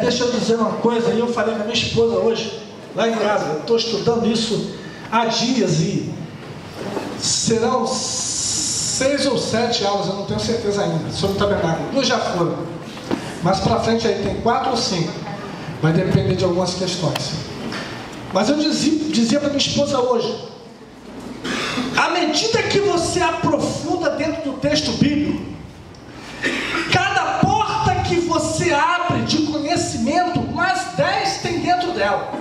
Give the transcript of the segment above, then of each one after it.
Deixa eu dizer uma coisa, e eu falei com a minha esposa hoje, lá em casa, eu estou estudando isso há dias e serão 6 ou 7 aulas, eu não tenho certeza ainda, sobre o tabernáculo. 2 já foram, mas para frente aí tem 4 ou 5, vai depender de algumas questões. Mas eu dizia para minha esposa hoje, à medida que você aprofunda dentro do texto bíblico, cada porta que você abre de conhecimento, mais 10 tem dentro dela.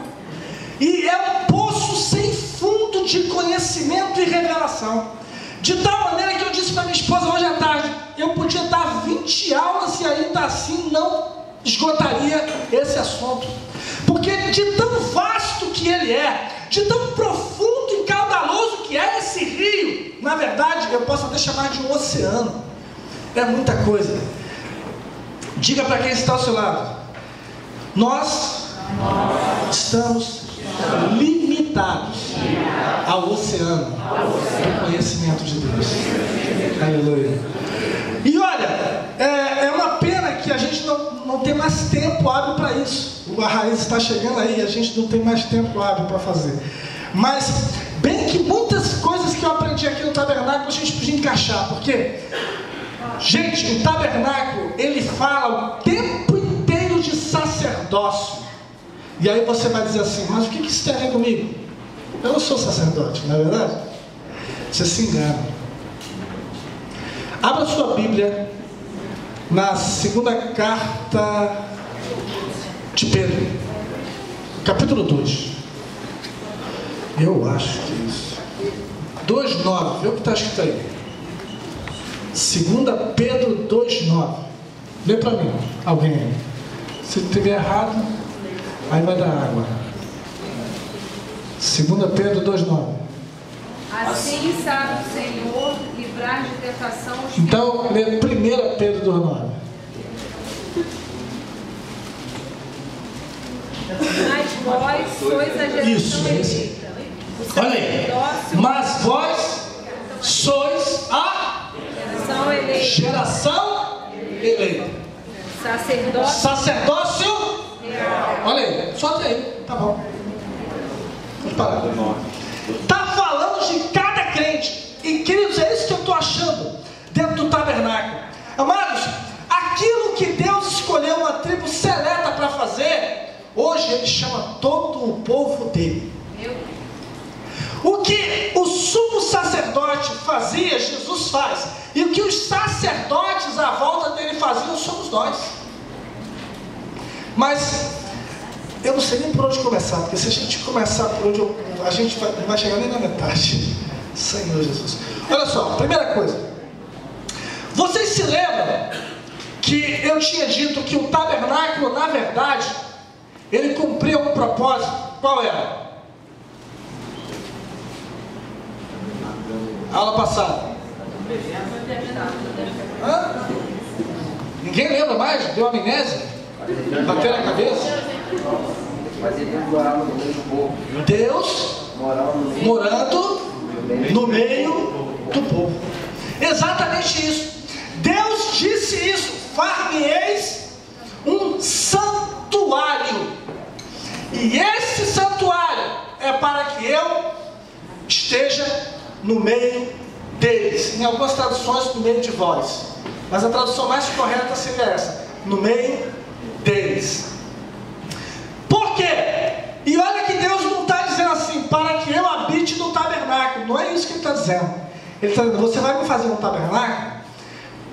E é um poço sem fundo de conhecimento e revelação. De tal maneira que eu disse para minha esposa hoje à tarde, eu podia dar 20 aulas e ainda assim não esgotaria esse assunto. Porque de tão vasto que ele é, de tão profundo e caudaloso que é esse rio, na verdade eu posso até chamar de um oceano. É muita coisa. Diga para quem está ao seu lado, nós estamos limitados ao oceano do conhecimento de Deus. Aleluia. E olha, é uma pena que a gente não tem mais tempo hábil para isso. A raiz está chegando aí, a gente não tem mais tempo hábil para fazer. Mas, bem que muitas coisas que eu aprendi aqui no tabernáculo a gente podia encaixar, porque, gente, o tabernáculo, ele fala o tempo inteiro de sacerdócio. E aí você vai dizer assim, mas o que isso tem a ver comigo? Eu não sou sacerdote, não é verdade? Você se engana. Abra sua Bíblia na segunda carta de Pedro, capítulo 2. Eu acho que é isso. 2,9, vê o que está escrito aí. 2 Pedro 2,9. Lê para mim, alguém aí. Se estiver errado, aí vai dar água. 2 Pedro 2,9. Assim sabe o Senhor livrar de tentação os... Então, lê 1 Pedro 2,9. Mas vós sois a geração Isso, eleita. Olha aí. Mas vós sois a geração eleita. Sacerdócio. Olha aí, só até aí, tá bom. Vamos parar. Está falando de cada crente. E queridos, é isso que eu estou achando dentro do tabernáculo. Amados, aquilo que Deus escolheu uma tribo seleta para fazer, hoje Ele chama todo o povo dele. O que o sumo sacerdote fazia, Jesus faz. E o que os sacerdotes à volta dele faziam, somos nós. Mas eu não sei nem por onde começar, porque se a gente começar por onde a gente não vai chegar nem na metade. Senhor Jesus. Olha só, primeira coisa. Vocês se lembram que eu tinha dito que o tabernáculo, na verdade, ele cumpria um propósito? Qual era? Aula passada. Hã? Ninguém lembra mais? Deu amnésia? Bateu na cabeça? Mas ele morava no meio do povo. Deus morando no meio do povo. Exatamente isso. Deus disse isso: far-me-eis um santuário. E esse santuário é para que eu esteja no meio deles. Em algumas traduções, no meio de vós. Mas a tradução mais correta seria essa: no meio deles. Por quê? E olha que Deus não está dizendo assim, para que eu habite no tabernáculo. Não é isso que Ele está dizendo. Ele está dizendo, você vai me fazer um tabernáculo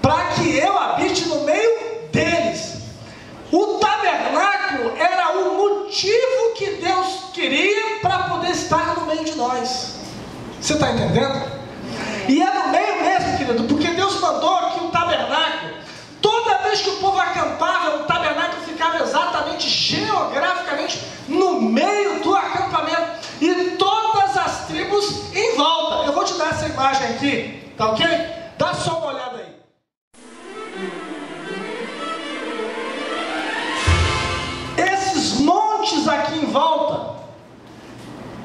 para que eu habite no meio deles. O tabernáculo era o motivo que Deus queria para poder estar no meio de nós. Você está entendendo? E é no meio mesmo, querido, porque Deus mandou que o tabernáculo, toda vez que o povo acampava, o tabernáculo ficava exatamente, geograficamente, no meio do acampamento. E todas as tribos em volta. Eu vou te dar essa imagem aqui, tá ok? Dá só uma olhada aí. Esses montes aqui em volta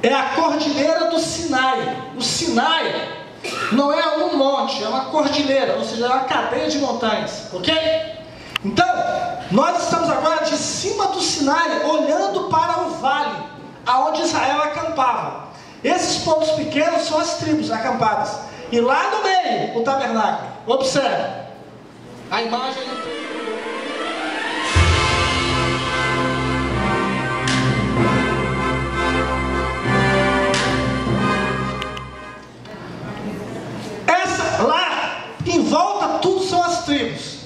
é a cordilheira do Sinai. O Sinai não é um monte, é uma cordilheira, ou seja, é uma cadeia de montanhas, ok? Então, Nós estamos agora de cima do Sinai, olhando para o vale, aonde Israel acampava. Esses pontos pequenos são as tribos acampadas. E lá no meio, o tabernáculo. Observe. A imagem... Lá, em volta, tudo são as tribos.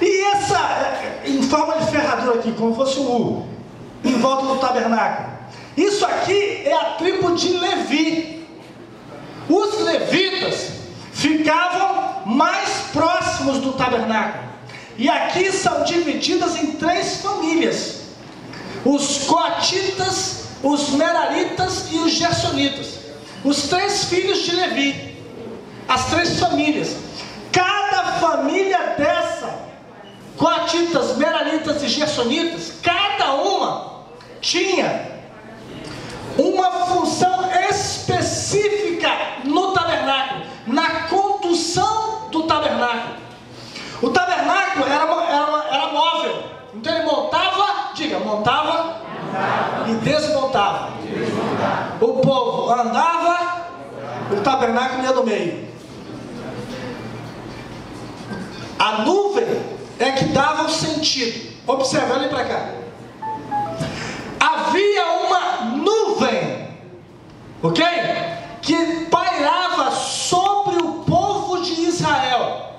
E essa, em forma de ferradura aqui, como fosse um U, em volta do tabernáculo. Isso aqui é a tribo de Levi. Os levitas ficavam mais próximos do tabernáculo. E aqui são divididas em 3 famílias: os coatitas, os meraritas e os gersonitas. Os 3 filhos de Levi. As 3 famílias. Cada família dessa, coatitas, meraritas e gersonitas, cada uma tinha uma função específica no tabernáculo, na condução do tabernáculo. O tabernáculo era móvel, então ele montava e desmontava. O povo andava, o tabernáculo ia no meio. A nuvem é que dava o sentido. Observe, olhem para cá. Havia uma nuvem, ok? Que pairava sobre o povo de Israel,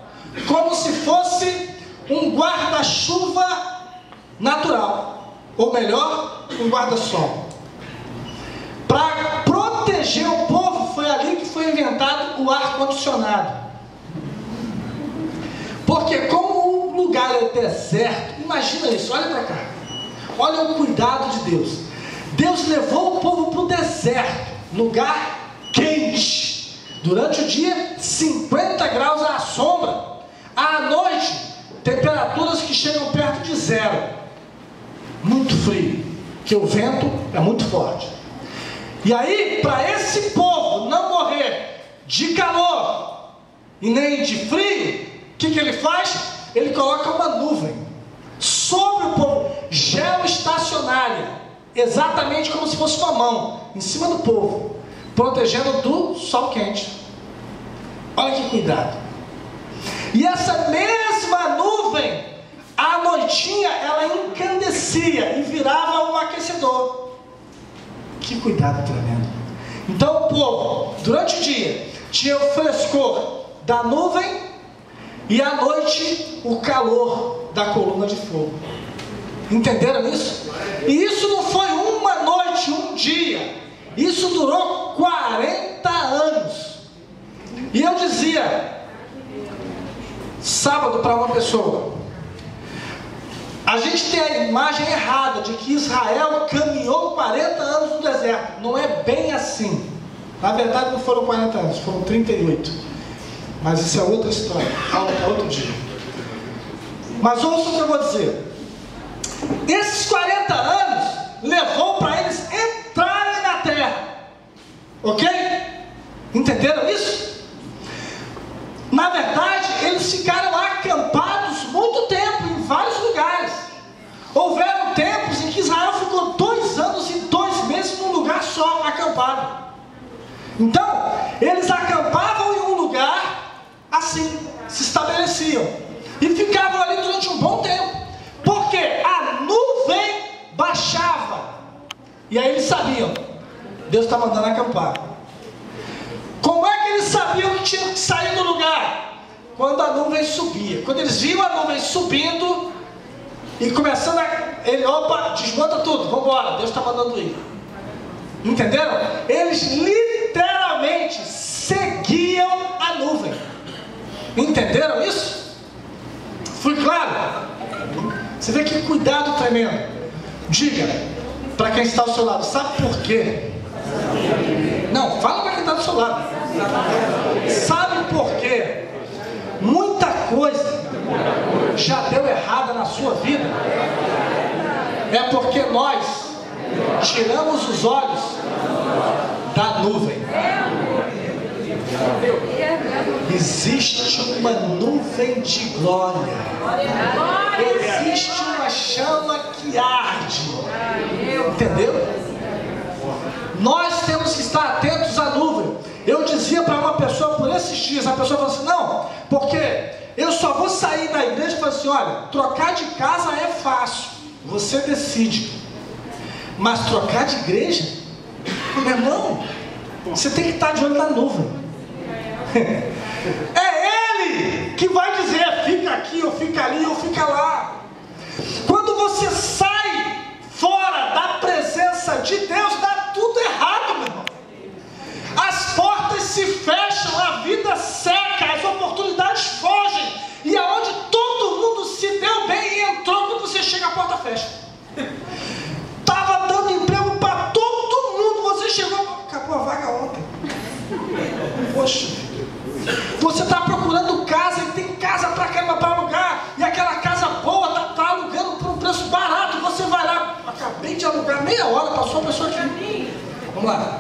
como se fosse um guarda-chuva natural, ou melhor, um guarda-sol. Para proteger o povo, foi ali que foi inventado o ar-condicionado. Porque como o lugar é deserto, imagina isso, olha para cá. Olha o cuidado de Deus. Deus levou o povo para o deserto, lugar quente. Durante o dia, 50 graus à sombra. À noite, temperaturas que chegam perto de 0. Muito frio, porque o vento é muito forte. E aí, para esse povo não morrer de calor e nem de frio, o que ele faz? Ele coloca uma nuvem sobre o povo, geoestacionária, exatamente como se fosse uma mão em cima do povo, protegendo do sol quente. Olha que cuidado. E essa mesma nuvem, à noitinha, ela encandecia e virava um aquecedor. Que cuidado tremendo. Então o povo, durante o dia, tinha o frescor da nuvem e à noite o calor da coluna de fogo. Entenderam isso? E isso não foi uma noite, um dia. Isso durou 40 anos. E eu dizia sábado para uma pessoa: a gente tem a imagem errada de que Israel caminhou 40 anos no deserto. Não é bem assim. Na verdade não foram 40 anos, foram 38. Mas isso é outra história, algo para outro dia. Mas ouça o que eu vou dizer. Esses 40 anos levou para eles entrarem na terra. Ok? Entenderam isso? Na verdade, eles ficaram acampados muito tempo, em vários lugares. Houveram tempos em que Israel ficou 2 anos e 2 meses num lugar só, acampado. Então, eles acampavam em um lugar assim, se estabeleciam e ficavam ali durante um bom tempo, porque a nuvem baixava, e aí eles sabiam, Deus está mandando acampar. Como é que eles sabiam que tinham que sair do lugar? Quando a nuvem subia. Quando eles viam a nuvem subindo e começando opa, desmonta tudo, vamos embora, Deus está mandando ir. Entenderam? Eles literalmente seguiam a nuvem. Entenderam isso? Foi claro? Você vê que cuidado tremendo. Diga para quem está ao seu lado: sabe por quê? Não, fala para quem está do seu lado. Sabe por quê? Muita coisa já deu errada na sua vida. É porque nós tiramos os olhos da nuvem. Existe uma nuvem de glória. Existe uma chama que arde. Entendeu? Nós temos que estar atentos à nuvem. Eu dizia para uma pessoa por esses dias, a pessoa falou assim, não, porque eu só vou sair da igreja e falar assim, olha, trocar de casa é fácil, você decide. Mas trocar de igreja, meu irmão, você tem que estar de olho na nuvem. É Ele que vai dizer, fica aqui, ou fica ali, ou fica lá. Quando você sai fora da presença de Deus, dá tudo errado, meu irmão. As portas se fecham, a vida seca, as oportunidades fogem. E aonde todo mundo se deu bem e entrou, quando você chega, a porta fecha. Estava dando emprego para todo mundo, você chegou, acabou a vaga ontem. Poxa, você está procurando casa e tem casa para caramba para alugar, e aquela casa boa está alugando por um preço barato. Você vai lá, acabei de alugar, meia hora, passou a pessoa aqui. Vamos lá.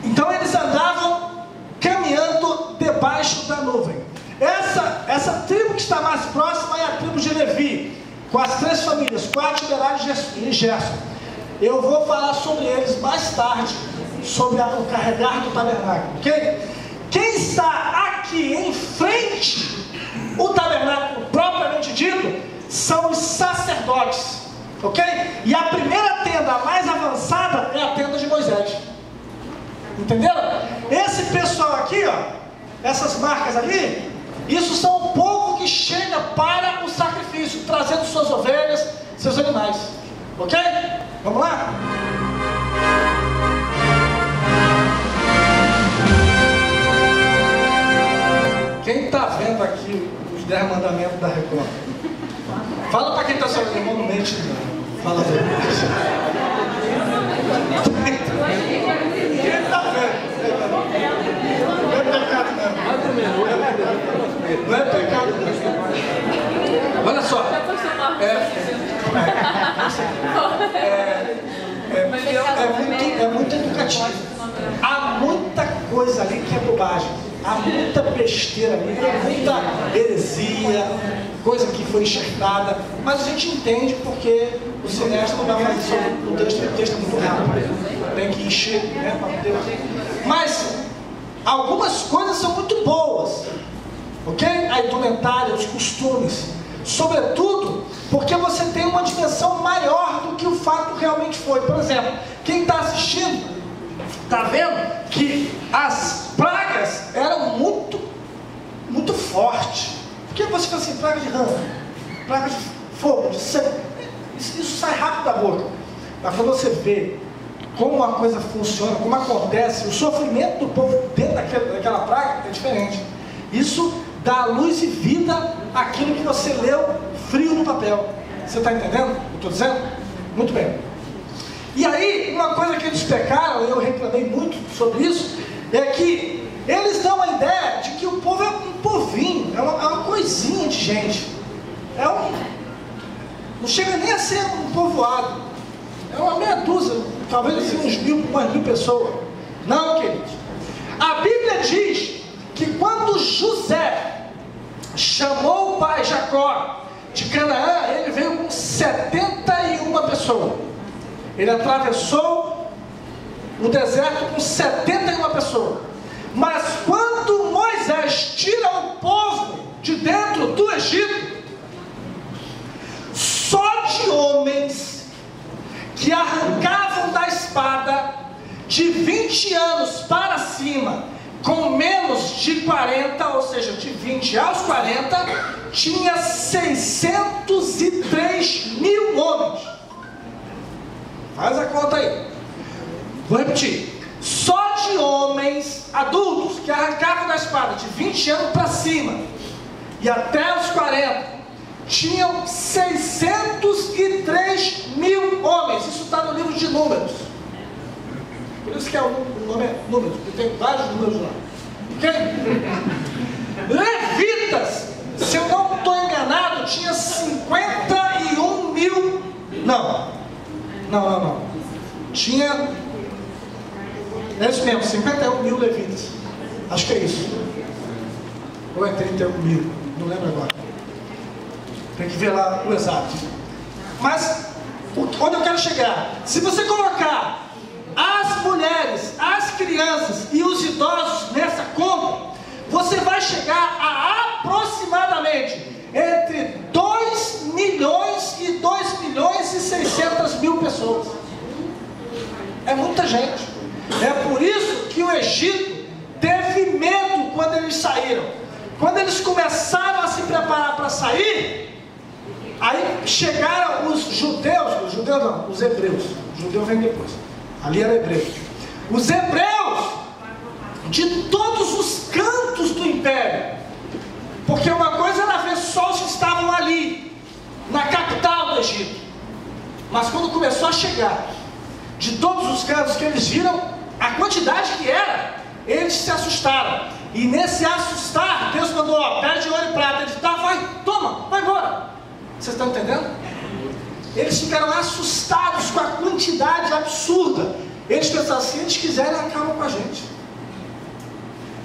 Então eles andavam caminhando debaixo da nuvem. Essa tribo que está mais próxima é a tribo de Levi, com as 3 famílias, Coate, Merari e Gerson. Eu vou falar sobre eles mais tarde, sobre o carregar do tabernáculo, ok? Quem está aqui em frente, o tabernáculo propriamente dito, são os sacerdotes, ok? E a primeira tenda, a mais avançada, é a tenda de Moisés. Entenderam? Esse pessoal aqui, ó, essas marcas ali, isso são o povo que chega para o sacrifício, trazendo suas ovelhas, seus animais. Ok? Vamos lá? Quem está vendo aqui os 10 mandamentos da Record? Fala para quem está sendo irmão, não mente, não. Fala a verdade. Quem está vendo? Não é pecado, não. Não é pecado, não. Olha só. É muito educativo. Há muita coisa ali que é bobagem. Há muita besteira ali, há muita heresia, coisa que foi enxertada, mas a gente entende porque o cineasta não vai fazer sobre o texto é muito rápido, tem que encher, né, para poder. Mas algumas coisas são muito boas, ok? A indumentária, os costumes, sobretudo porque você tem uma dimensão maior do que o fato realmente foi. Por exemplo, quem está assistindo está vendo que as pragas eram muito fortes. Porque você fala assim, praga de rã, praga de fogo, de sangue, isso sai rápido da boca. Mas quando você vê como a coisa funciona, como acontece, o sofrimento do povo dentro daquela praga é diferente. Isso dá luz e vida àquilo que você leu frio no papel. Você está entendendo o que eu estou dizendo? Muito bem. E aí, uma coisa que eles pecaram, eu reclamei muito sobre isso, é que eles dão a ideia de que o povo é um povinho, é uma coisinha de gente. Não chega nem a ser um povoado. É uma meia dúzia, talvez assim umas mil pessoas. Não, queridos. A Bíblia diz que quando José chamou o pai Jacó de Canaã, ele veio com 71 pessoas. Ele atravessou o deserto com 71 pessoas. Mas quando Moisés tira o povo de dentro do Egito, só de homens que arrancavam da espada de 20 anos para cima, com menos de 40, ou seja, de 20 aos 40, tinha 603 mil homens. Faz a conta aí. Vou repetir. Só de homens adultos que arrancavam da espada de 20 anos para cima e até os 40, tinham 603 mil homens. Isso está no livro de Números. Por isso que o nome é Números, porque tem vários números lá. Ok? Levitas, se eu não estou enganado, tinha 51 mil. Não. Tinha, é isso mesmo, 51 mil levitas. Acho que é isso. Ou é 31.000, não lembro agora. Tem que ver lá o exato. Mas, onde eu quero chegar? Se você colocar as mulheres, as crianças e os idosos nessa conta, você vai chegar a aproximadamente entre 2 milhões e 2 milhões e 600 mil pessoas. É muita gente. É por isso que o Egito teve medo quando eles saíram. Quando eles começaram a se preparar para sair, aí chegaram os judeus não, os hebreus. O judeu vem depois. Ali era hebreu. Os hebreus de todos os cantos do império. Porque uma coisa era ver só os que estavam ali, na capital do Egito. Mas quando começou a chegar de todos os cantos, que eles viram a quantidade que era, eles se assustaram. E nesse assustar, Deus mandou, ó, pede ouro e prata. Eles, tá, vai, toma, vai embora. Vocês estão entendendo? Eles ficaram assustados com a quantidade absurda. Eles pensaram, se eles quiserem, acabam com a gente.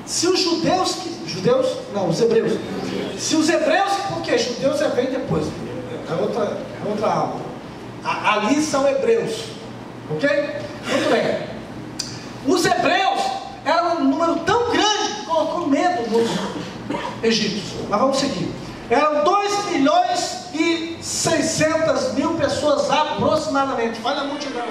Se os judeus, os hebreus. Se os hebreus, porque judeus vem depois. É outra aula. Ali são hebreus. Ok? Muito bem. Os hebreus eram um número tão grande que colocou medo nos egípcios. Mas vamos seguir. Eram 2 milhões e 600 mil pessoas aproximadamente. Olha a multidão.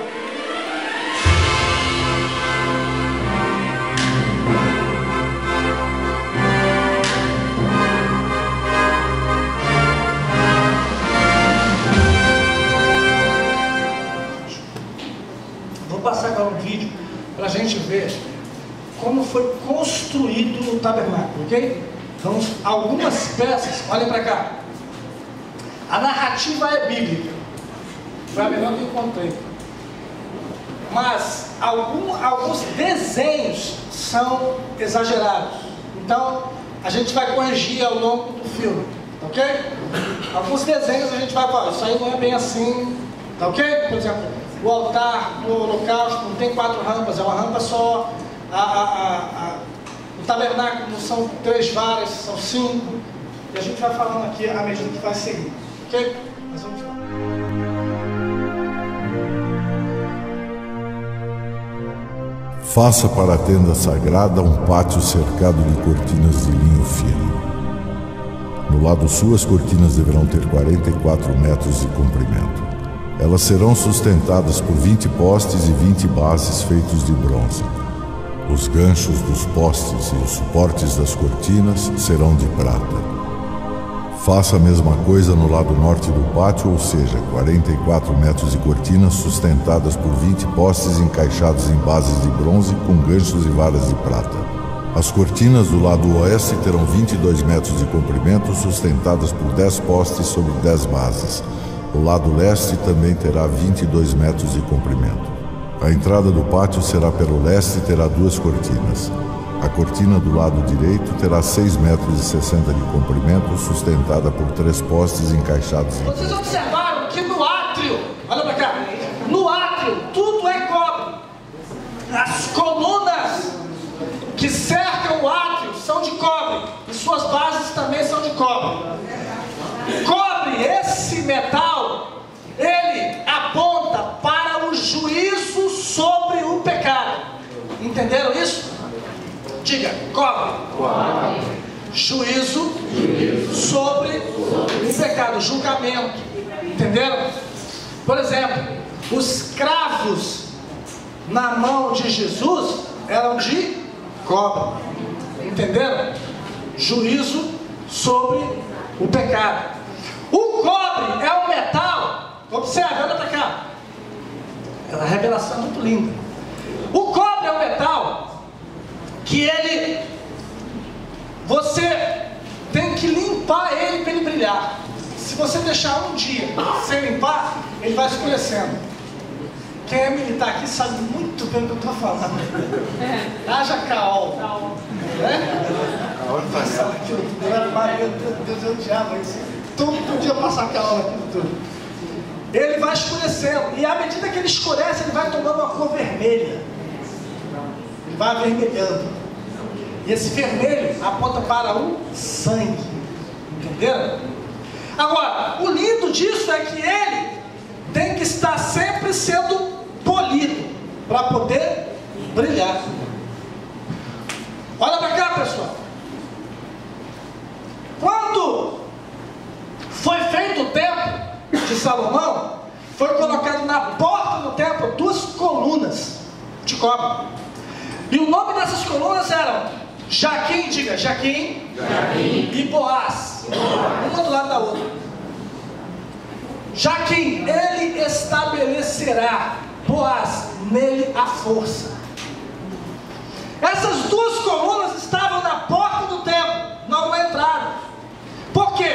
Vou passar agora um vídeo para a gente ver como foi construído o tabernáculo, ok? Então, algumas peças, olhem para cá. A narrativa é bíblica. Foi a melhor que eu encontrei. Mas alguns desenhos são exagerados. Então, a gente vai corrigir ao longo do filme, ok? Alguns desenhos a gente vai falar, isso aí não é bem assim, tá ok? Por exemplo, o altar do holocausto não tem 4 rampas, é uma rampa só. O tabernáculo não são 3 varas, são 5. E a gente vai falando aqui à medida que vai seguir. Ok? Nós vamos lá. Faça para a tenda sagrada um pátio cercado de cortinas de linho fino. No lado sul, as cortinas deverão ter 44 metros de comprimento. Elas serão sustentadas por 20 postes e 20 bases feitos de bronze. Os ganchos dos postes e os suportes das cortinas serão de prata. Faça a mesma coisa no lado norte do pátio, ou seja, 44 metros de cortinas sustentadas por 20 postes encaixados em bases de bronze com ganchos e varas de prata. As cortinas do lado oeste terão 22 metros de comprimento sustentadas por 10 postes sobre 10 bases. O lado leste também terá 22 metros de comprimento. A entrada do pátio será pelo leste e terá 2 cortinas. A cortina do lado direito terá 6,60 metros de comprimento, sustentada por 3 postes encaixados em... Vocês observaram que no átrio, olha pra cá, no átrio tudo é cobre. As colunas que cercam o átrio são de cobre e suas bases também são de cobre. Cobre, esse metal, ele aponta para o juízo sobre o pecado. Entenderam isso? Diga, cobre. Juízo sobre o pecado, julgamento. Entenderam? Por exemplo, os cravos na mão de Jesus eram de cobre. Entenderam? Juízo sobre o pecado. O cobre é um metal. Observe, olha para cá. A revelação é muito linda. O cobre é um metal que você tem que limpar ele para ele brilhar. Se você deixar um dia sem limpar, ele vai escurecendo. Quem é militar aqui sabe muito bem o que eu estou falando. Haja caol. Passar aquilo tudo. Deus, eu odiava isso. Todo dia passar caol aquilo tudo. Ele vai escurecendo. E à medida que ele escurece, ele vai tomando uma cor vermelha. Ele vai avermelhando. E esse vermelho aponta para o sangue. Entenderam? Agora, o lindo disso é que ele tem que estar sempre sendo polido para poder brilhar. Olha para cá, pessoal. Quando foi feito o templo de Salomão, foi colocado na porta do templo 2 colunas de cobre. E o nome dessas colunas eram Jaquim, diga Jaquim, e Boaz, uma do lado da outra. Jaquim, ele estabelecerá, Boaz, nele a força. Essas 2 colunas estavam na porta do templo, não na entrada. Por quê?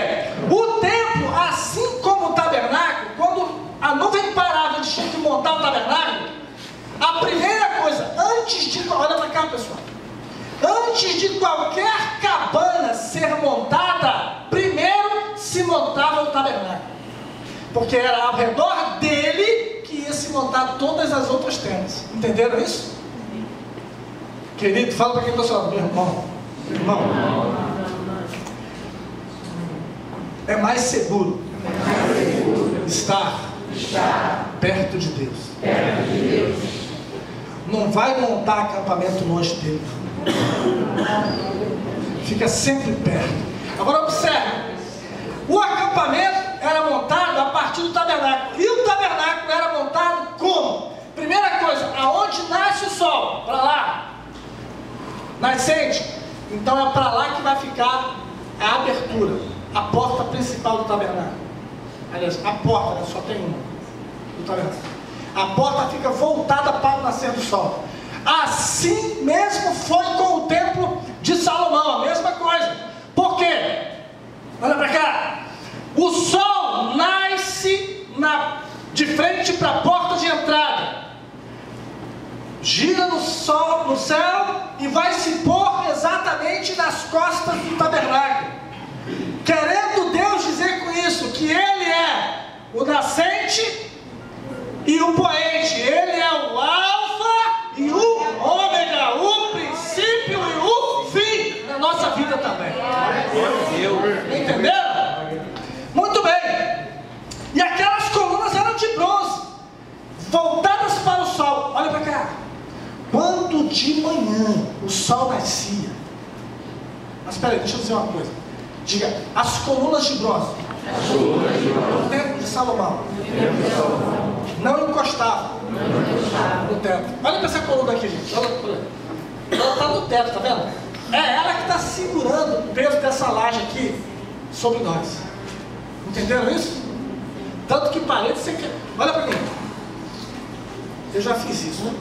O templo, assim como o tabernáculo, quando a nuvem parava, eles tinham que montar o tabernáculo, a primeira coisa, olha para cá, pessoal, antes de qualquer cabana ser montada, primeiro se montava o tabernáculo, porque era ao redor dele que ia se montar todas as outras tendas. Entenderam isso? Querido, fala para quem está falando, meu irmão, é mais seguro estar perto de Deus. Não vai montar acampamento longe dele. Fica sempre perto. Agora observe. O acampamento era montado a partir do tabernáculo. E o tabernáculo era montado como? Primeira coisa, aonde nasce o sol? Para lá. Nascente. Então é para lá que vai ficar a abertura, a porta principal do tabernáculo. Aliás, a porta, né? Só tem uma do tabernáculo. A porta fica voltada para o nascer do sol. Assim mesmo foi com o templo de Salomão, a mesma coisa. Por quê? Olha para cá. O sol nasce de frente para a porta de entrada, gira no céu e vai se pôr exatamente nas costas do tabernáculo. Querendo Deus dizer com isso que Ele é o nascente e o poente. Ele é o alfa e o ômega, o princípio e o fim da nossa vida também. Entenderam? Muito bem. E aquelas colunas eram de bronze, voltadas para o sol. Olha para cá. Quando de manhã o sol nascia. Mas espera aí, deixa eu dizer uma coisa. Diga, as colunas de bronze. No templo de Salomão. Não encostavam no teto. Olha para essa coluna aqui, gente. Ela está no teto, tá vendo? É ela que está segurando o peso dessa laje aqui sobre nós. Entenderam isso? Tanto que parede você quer. Olha para mim. Eu já fiz isso, né?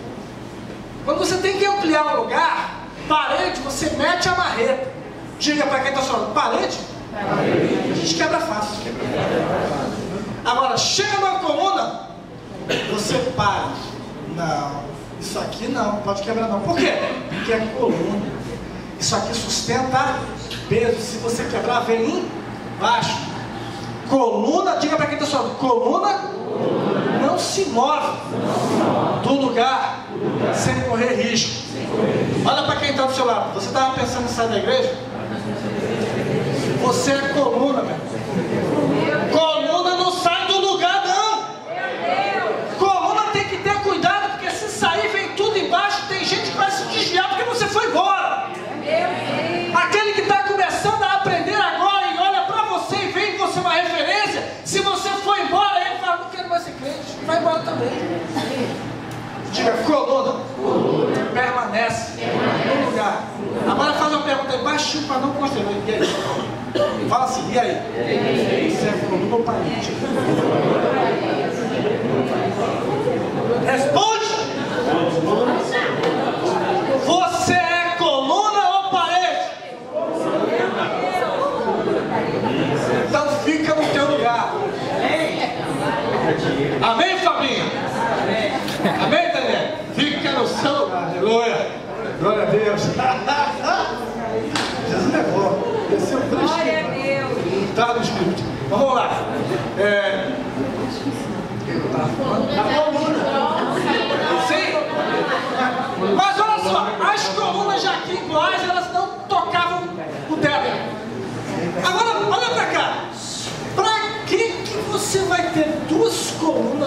Quando você tem que ampliar um lugar, parede, você mete a marreta. Diga para quem está falando, parede? A gente quebra fácil. Agora, chega numa coluna, você para. Não, isso aqui não, pode quebrar não. Por quê? Porque é coluna. Isso aqui sustenta peso. Se você quebrar, vem embaixo. Coluna, diga para quem está falando, coluna não se move do lugar sem correr risco. Olha para quem está do seu lado. Você estava pensando em sair da igreja? Você é coluna, velho. Coluna não sai do lugar, não. Coluna tem que ter cuidado, porque se sair, vem tudo embaixo. Tem gente que vai se desviar porque você foi embora. Aquele que está começando a aprender agora e olha para você e vê em você uma referência. Se você foi embora, ele fala, não quero mais ser crente. Vai embora também. Diga, coluna. Permanece no lugar. Agora faz uma pergunta aí, baixinho para não constranger. E aí? Fala assim, e aí? Você é coluna ou parede? Responde! Você é coluna ou parede? Então fica no teu lugar. Amém, Fabinho? Amém, Daniel? Fica no seu lugar. Aleluia. Glória a Deus. Jesus é bom. Desceu fresquinho. Glória a Deus. Tá no Espírito. Vamos lá. Sim? Mas olha só, as colunas de Jaquim e Boaz, elas não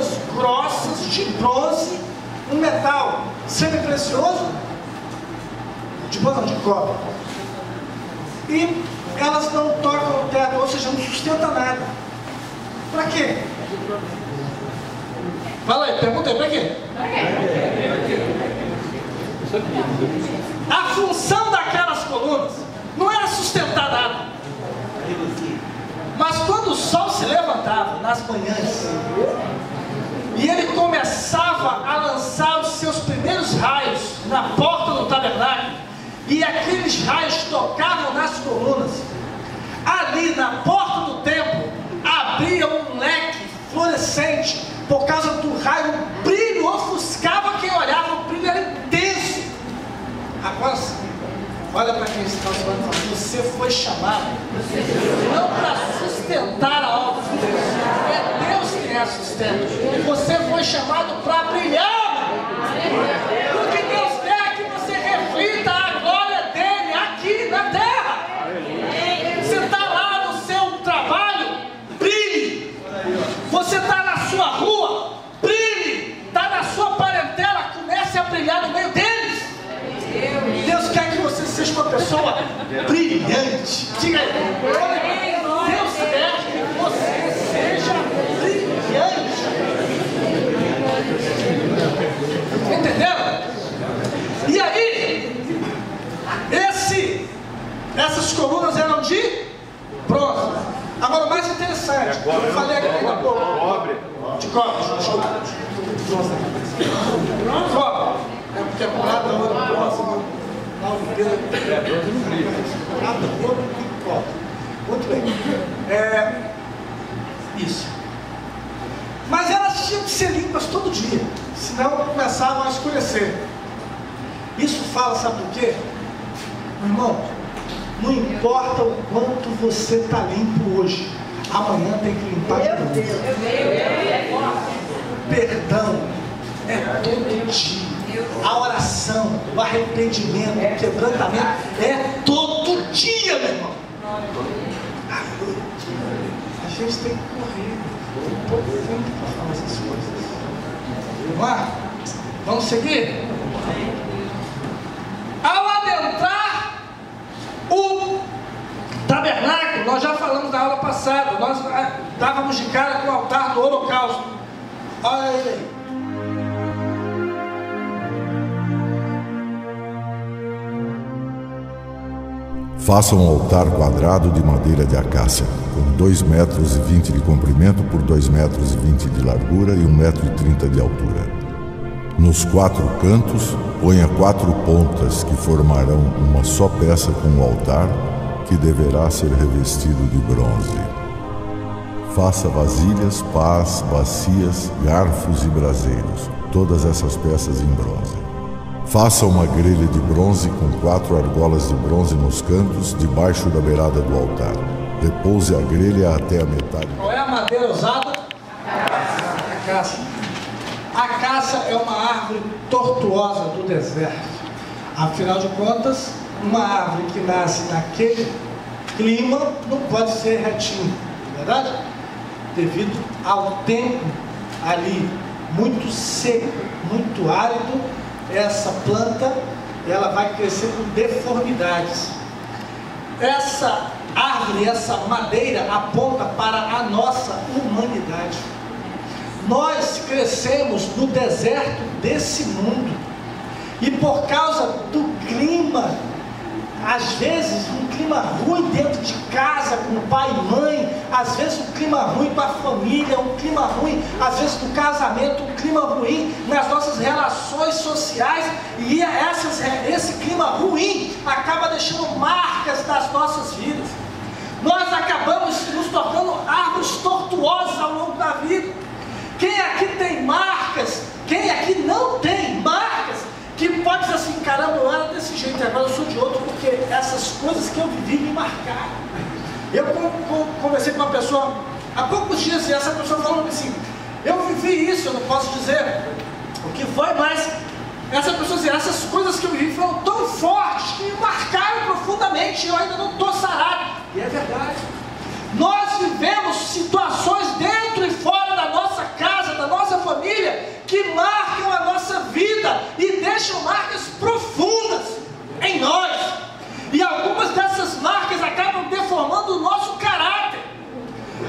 colunas grossas de bronze, um metal semi-precioso, de cobre. E elas não tocam o teto, ou seja, não sustenta nada. Para quê? Fala aí, pergunta aí, para quê? A função daquelas colunas não era sustentar nada. Mas quando o sol se levantava nas manhãs e ele começava a lançar os seus primeiros raios na porta do tabernáculo, e aqueles raios tocavam nas colunas, ali na porta do templo abria um leque fluorescente por causa do raio. O brilho ofuscava quem olhava, o brilho era intenso. Agora sim, olha para quem está falando, você foi chamado não para sustentar a obra de Deus, é Deus quem a sustenta. Você foi chamado para brilhar, porque Deus quer que você reflita a glória dele aqui na terra. Você está lá no seu trabalho, brilhe. Você está na sua rua, brilhe. Está na sua parentela, comece a brilhar no meio deles. Deus quer que você seja uma pessoa brilhante. Diga aí. Deus quer que você seja brilhante. Entenderam? E aí, essas colunas eram de bronze. Agora o mais interessante, eu falei aqui ainda há pouco. De cobre. Cobre. É porque é prata, ouro, bronze, na Olimpíada. Prata, ouro e cobre. Muito bem. Isso. Mas elas tinham que ser limpas todo dia, senão começavam a escurecer. Isso fala, sabe por quê? Meu irmão, não importa o quanto você está limpo hoje, amanhã tem que limpar de novo. Perdão é todo dia. A oração, o arrependimento, o quebrantamento é todo dia, meu irmão. A gente tem que correr. Tem pouco tempo para falar essas coisas. Vamos lá? Vamos seguir? Ao adentrar o tabernáculo, nós já falamos na aula passada, nós dávamos de cara com o altar do holocausto. Olha ele aí. Faça um altar quadrado de madeira de acácia, com 2,20 metros de comprimento por 2,20 metros de largura e 1,30 metro de altura. Nos 4 cantos, ponha 4 pontas que formarão uma só peça com o altar, que deverá ser revestido de bronze. Faça vasilhas, pás, bacias, garfos e braseiros, todas essas peças em bronze. Faça uma grelha de bronze com 4 argolas de bronze nos cantos, debaixo da beirada do altar. Repouse a grelha até a metade. Qual é a madeira usada? A caça. A caça é uma árvore tortuosa do deserto. Afinal de contas, uma árvore que nasce naquele clima não pode ser retinha, não é verdade? Devido ao tempo ali muito seco, muito árido, essa planta ela vai crescer com deformidades. Essa árvore, essa madeira aponta para a nossa humanidade. Nós crescemos no deserto desse mundo e por causa do clima, às vezes um clima ruim dentro de casa com o pai e mãe, às vezes um clima ruim com a família, um clima ruim, às vezes no casamento, um clima ruim nas nossas relações sociais, e esse clima ruim acaba deixando marcas nas nossas vidas. Nós acabamos nos tornando árvores tortuosas ao longo da vida. Quem aqui tem marcas? Quem aqui não tem marcas? Que pode dizer assim, caramba, eu era desse jeito, agora eu sou de outro, porque essas coisas que eu vivi me marcaram. Eu conversei com uma pessoa há poucos dias e essa pessoa falou assim, eu vivi isso, eu não posso dizer o que foi, mas essa pessoa dizia, essas coisas que eu vivi foram tão fortes que me marcaram profundamente e eu ainda não estou sarado. E é verdade. Nós vivemos situações dentro e fora da nossa casa, da nossa que marcam a nossa vida e deixam marcas profundas em nós. E algumas dessas marcas acabam deformando o nosso caráter.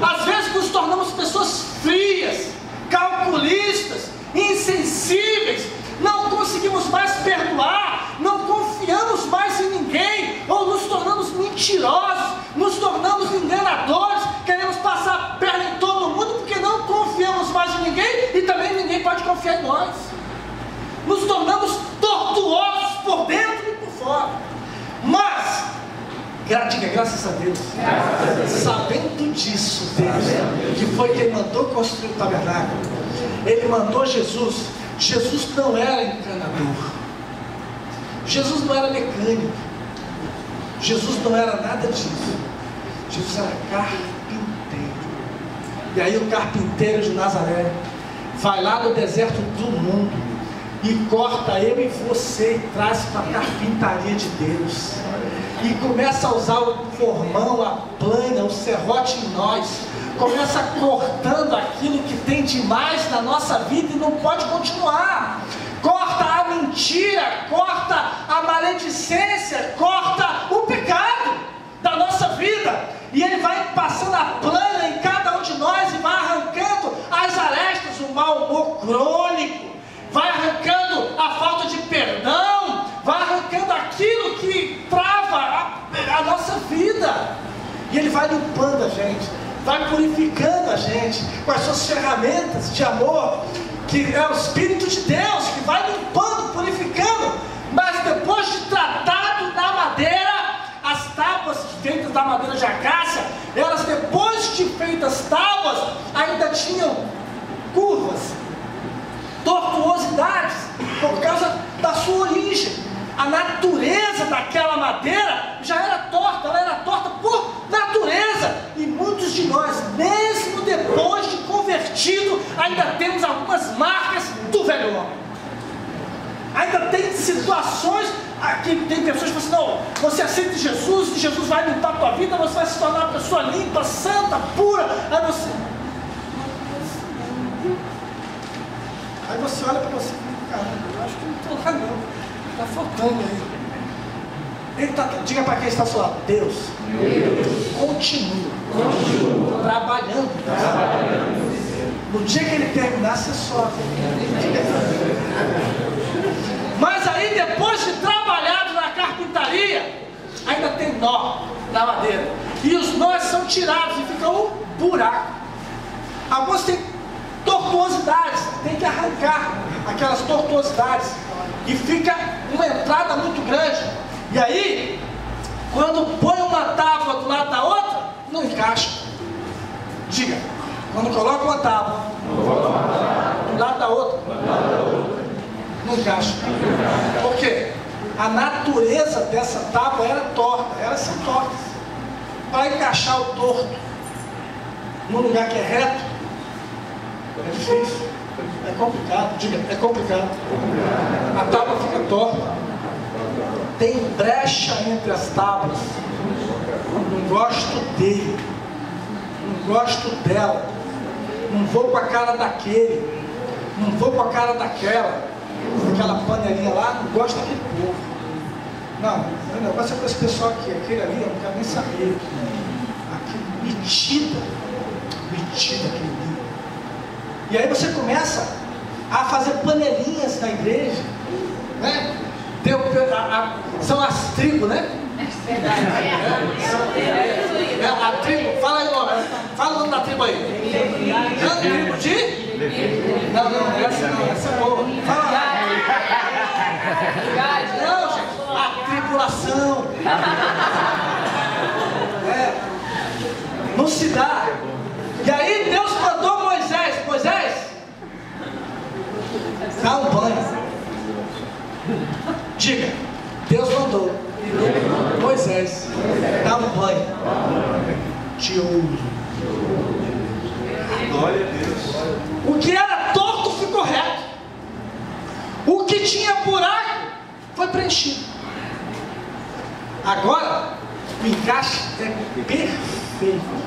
Às vezes nos tornamos pessoas frias, calculistas, insensíveis, não conseguimos mais perdoar, não confiamos mais em ninguém, ou nos tornamos mentirosos, nos tornamos enganadores, queremos passar a perna em todo mundo porque não confiamos mais em ninguém e também ninguém pode confiar em nós. Nos tornamos tortuosos por dentro e por fora. Mas, diga graças a Deus, sabendo disso, Deus, que foi quem mandou construir o tabernáculo, Ele mandou Jesus. Jesus não era encanador, Jesus não era mecânico, Jesus não era nada disso. Jesus era carpinteiro. E aí o carpinteiro de Nazaré vai lá no deserto do mundo e corta eu e você e traz para a carpintaria de Deus. E começa a usar o formão, a plana, o serrote em nós. Começa cortando aquilo que tem demais na nossa vida e não pode continuar. Corta a mentira, corta a maledicência, corta o pecado da nossa vida. E Ele vai passando a plana em cada um de nós e vai arrancando as arestas, o mau humor crônico, vai arrancando a falta de perdão, vai arrancando aquilo que trava a nossa vida. E Ele vai limpando a gente, vai purificando a gente com as suas ferramentas de amor, que é o Espírito de Deus, que vai limpando, purificando. Mas depois de tratado na madeira, as tábuas feitas da madeira de acácia, elas depois de feitas tábuas, ainda tinham curvas, tortuosidades, por causa da sua origem. A natureza daquela madeira já era torta, ela era torta por natureza. E muitos de nós, mesmo depois de convertido, ainda temos algumas marcas do velho homem. Ainda tem situações, aqui tem pessoas que falam assim, não, você aceita Jesus, e Jesus vai limpar a tua vida, você vai se tornar uma pessoa limpa, santa, pura. Aí você olha para você e fala, caramba, eu acho que não estou lá não. Está faltando aí. Diga para quem está ao seu lado, Deus continua trabalhando. No dia que Ele terminar, você sobe. Mas aí depois de trabalhado na carpintaria, ainda tem nó na madeira. E os nós são tirados e fica um buraco. Alguns têm tortuosidades, tem que arrancar aquelas tortuosidades. E fica uma entrada muito grande. E aí, quando põe uma tábua do lado da outra, não encaixa. Diga, quando coloca uma tábua do lado da outra, não encaixa. Por quê? A natureza dessa tábua era torta, elas são tortas. Para encaixar o torto num lugar que é reto, é difícil. É complicado, diga, é complicado. A tábua fica torta. Tem brecha entre as tábuas. Não gosto dele. Não gosto dela. Não vou com a cara daquele. Não vou com a cara daquela. Aquela panelinha lá, não gosto daquele povo. Não, o negócio é com esse pessoal aqui. Aquele ali, eu não quero nem saber. Aquele metida aquele ali. E aí você começa a fazer panelinhas na igreja, né? São as tribos, né? A tribo, fala aí, fala o nome da tribo aí. Tribo de? Não, essa é boa. Fala lá. Não, gente, a tribulação. Não se dá. E aí Deus mandou Moisés, dá um banho. Diga, Deus mandou Moisés, dá um banho de ouro. Glória a Deus. O que era torto ficou reto. O que tinha buraco foi preenchido. Agora o encaixe é perfeito.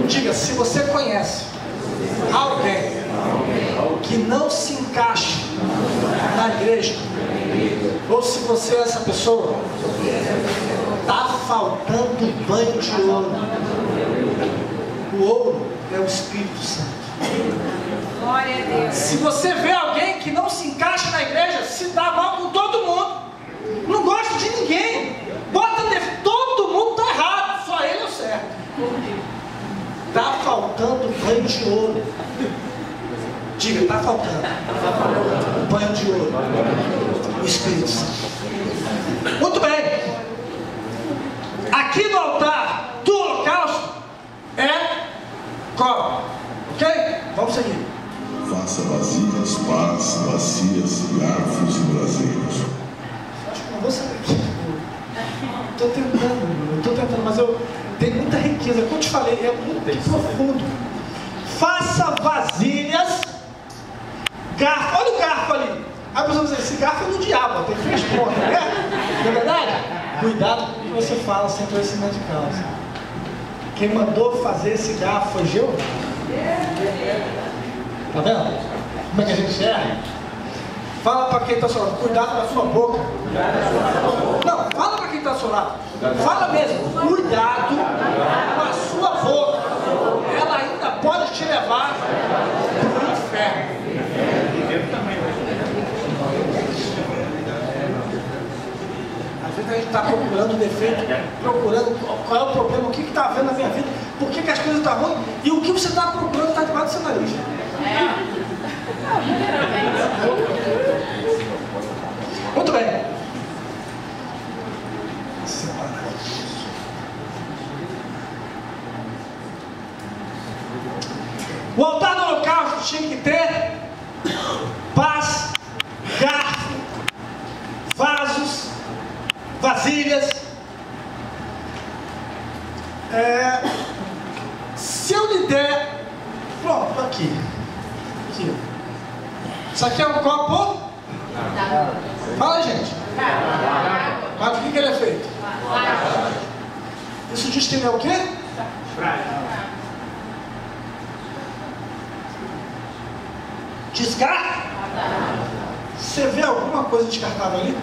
Diga, se você conhece alguém que não se encaixe na igreja, ou se você é essa pessoa, está faltando banho de ouro. O ouro é o Espírito Santo. Glória a Deus. Se você vê alguém que não se encaixa na igreja, se dá mal com todo mundo, não gosta de ninguém, todo mundo está errado, só ele é o certo. Está faltando banho de ouro. Diga, está faltando banho de ouro. O Espírito Santo. Muito bem. Aqui no altar do holocausto é cobre. Ok? Vamos seguir. Faça vasilhas, pás, bacias, garfos e braseiros. Acho que não vou saber aqui. Estou tentando, mas eu tenho muita riqueza. Como eu te falei, é muito profundo. Faça vasilhas, garfo. Olha o garfo ali. Aí a pessoa diz, esse garfo é do diabo, tem 3 pontas, né? Não é verdade? Cuidado com o que você fala sem conhecimento de causa. Quem mandou fazer esse garfo foi Jeová. Tá vendo? Como é que a gente erra? Fala para quem está ao seu lado, cuidado da sua boca. Não, fala para quem está ao seu lado. Fala mesmo, cuidado com a sua boca. Ela ainda pode te levar para o inferno. Às vezes a gente está procurando defeito, procurando qual é o problema, o que está havendo na minha vida, por que as coisas estão ruins, e o que você está procurando está debaixo do seu nariz. Muito bem. O altar do holocausto tinha que ter pás, garfo, vasos, vasilhas. Se eu lhe der, pronto, aqui. Isso aqui é um copo? Fala, gente. Mas o que ele é feito? Isso diz que ele é o quê? Descarta? Você vê alguma coisa descartável ali?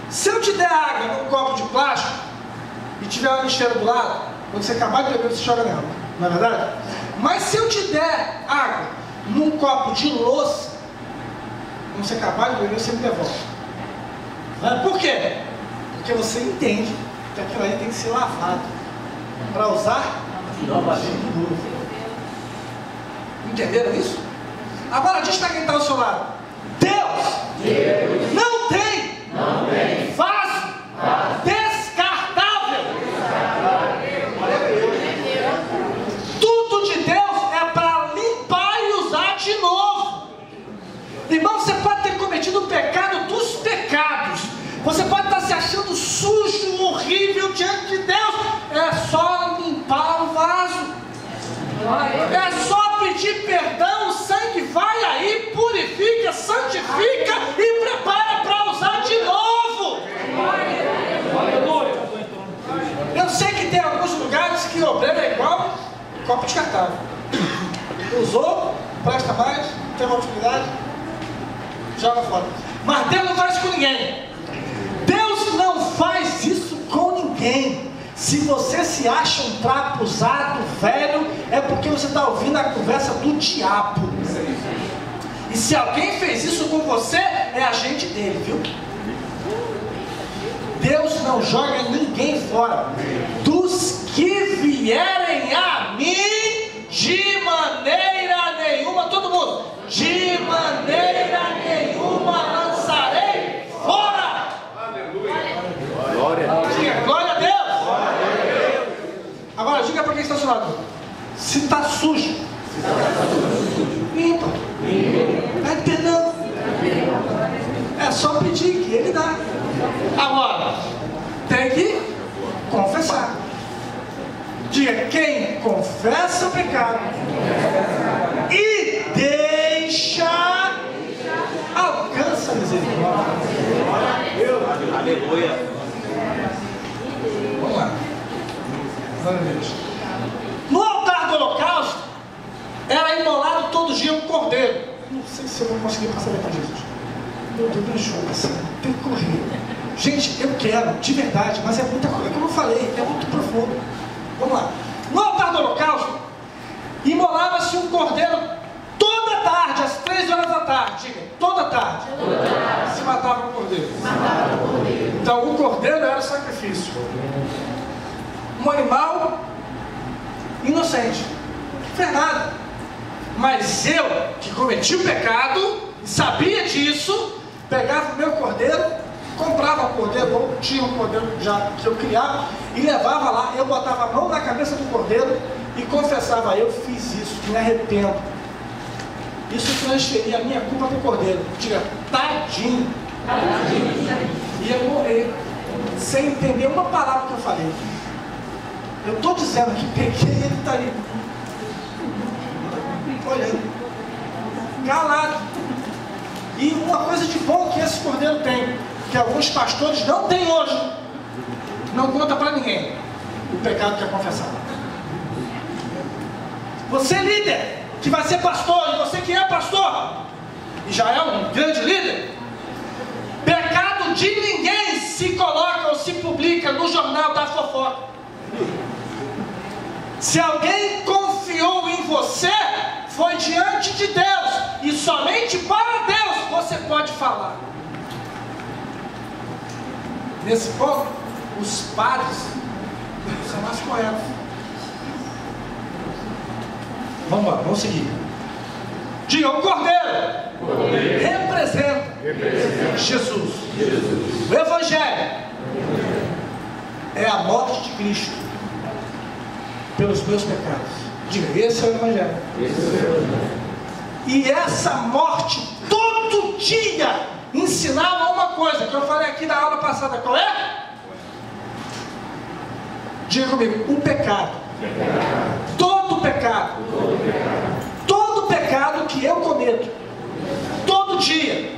Se eu te der água num copo de plástico e tiver uma lixeira do lado, quando você acabar de beber, você joga nela, não é verdade? Mas se eu te der água num copo de louça, quando você acabar de beber, você me devolve. Por quê? Porque você entende que aquilo aí tem que ser lavado para usar novamente. Entenderam isso? Agora diz para quem está ao seu lado: Deus não tem vaso descartável. Tudo de Deus é para limpar e usar de novo. Irmão, você pode ter cometido o pecado dos pecados, você pode estar se achando sujo, horrível diante de Deus. É só limpar o vaso, é só pedir perdão. O sangue vai aí, purifica, santifica e prepara para usar de novo. Eu sei que tem alguns lugares que o obreiro é igual copo descartável. Usou, presta mais, tem uma utilidade, joga fora. Mas Deus não faz isso com ninguém. Deus não faz isso com ninguém. Se você se acha um trapo usado, velho, é porque você está ouvindo a conversa do diabo. E se alguém fez isso com você, é agente dele, viu? Deus não joga ninguém fora. Dos que vierem a mim, de maneira nenhuma, todo mundo, de maneira nenhuma lançarei fora. Glória a Deus. Diga, glória a Deus. Agora diga para quem está ao seu lado: se está sujo, limpa. Pede perdão. É só pedir que ele dá. Agora, tem que confessar. Diga: quem confessa o pecado e deixa, alcança a misericórdia. Aleluia. Vamos lá. No altar do holocausto era imolado todo sei se eu vou conseguir passar daqui, Jesus. Meu Deus, me ajuda, assim, tem que correr. Gente, eu quero, de verdade, mas é muita coisa, como eu falei, é muito profundo. Vamos lá. No altar do holocausto, imolava-se um cordeiro toda tarde, às 3 horas da tarde. Diga, toda tarde. Se matava um cordeiro. Então, o cordeiro era o sacrifício. Um animal inocente, não fez nada. Mas eu, que cometi o pecado, sabia disso, pegava o meu cordeiro, comprava o cordeiro, ou tinha um cordeiro já que eu criava, e levava lá, eu botava a mão na cabeça do cordeiro e confessava: eu fiz isso, me arrependo. Isso transferia a minha culpa para o cordeiro. Diga, tadinho. Ia morrer, sem entender uma palavra que eu falei. Eu estou dizendo que peguei, ele está aí, olhando, calado. E uma coisa de bom que esse cordeiro tem, que alguns pastores não têm hoje, não conta para ninguém o pecado que é confessado. Você líder, que vai ser pastor, e você que é pastor, e já é um grande líder, pecado de ninguém se coloca ou se publica no jornal da fofoca. Se alguém confiou em você, foi diante de Deus, e somente para Deus você pode falar. Nesse ponto, os padres são mais corretos. Vamos lá, vamos seguir. Diga, o cordeiro representa Jesus. O Evangelho é a morte de Cristo pelos meus pecados. Diga, esse é o Evangelho. E essa morte todo dia ensinava uma coisa que eu falei aqui na aula passada. Qual é? Diga comigo, o pecado. Todo pecado. Todo pecado que eu cometo, todo dia,